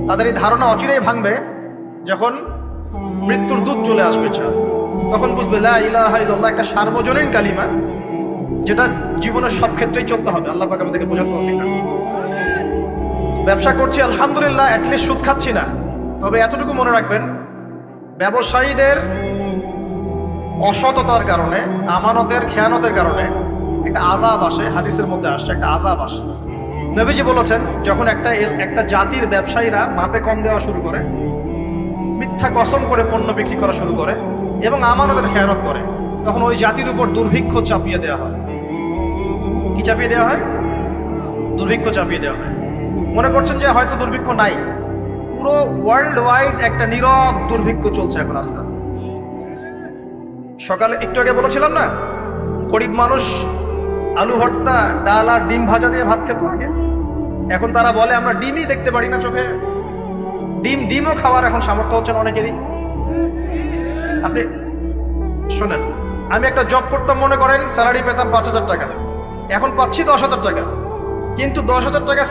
তাদের এই ধারণা অচিরেই ভাঙবে যখন মৃত্যুর দূত চলে আসবে। তখন বুঝবে লা ইলাহা ইল্লাল্লাহ একটা সার্বজনীন কালিমা, যেটা জীবনের সব ক্ষেত্রেই চলতে হবে। আল্লাহ পাক আমাদেরকে বোঝার তৌফিক দান। ব্যবসা করছি আলহামদুলিল্লাহ, অ্যাটলিস্ট সুদ খাচ্ছি না। তবে এতটুকু মনে রাখবেন, ব্যবসায়ীদের অসততার কারণে, আমানতের খেয়ানতের কারণে একটা আযাব আসে। হাদিসের মধ্যে আসছে একটা আযাব আসে। নবীজি বলেছেন, যখন একটা জাতির ব্যবসায়ীরা মাপে কম দেওয়া শুরু করে, মিথ্যা কসম করে পণ্য বিক্রি করা শুরু করে এবং আমানতের খেয়ানত করে, তখন ওই জাতির উপর দুর্ভিক্ষ চাপিয়ে দেওয়া হয়। কি চাপিয়ে দেওয়া হয়? দুর্ভিক্ষ চাপিয়ে দেওয়া হয়। মনে করছেন যে হয়তো দুর্ভিক্ষ নাই, পুরো ওয়ার্ল্ড ওয়াইড একটা নীরব দুর্ভিক্ষ চলছে এখন আস্তে আস্তে। সকালে একটু আগে বলেছিলাম না, গরিব মানুষ আলু ভর্তা, ডাল আর ডিম ভাজা দিয়ে ভাত খেত আগে। এখন তারা বলে আমরা ডিমই দেখতে পারি না চোখে। ডিমও খাওয়ার এখন সামর্থ্য হচ্ছে না অনেকেরই। আপনি শোনেন, আমি একটা জব করতাম, মনে করেন স্যালারি পেতাম 5,000 টাকা, এখন পাচ্ছি 10,000 টাকা, কিন্তু 10,000 টাকা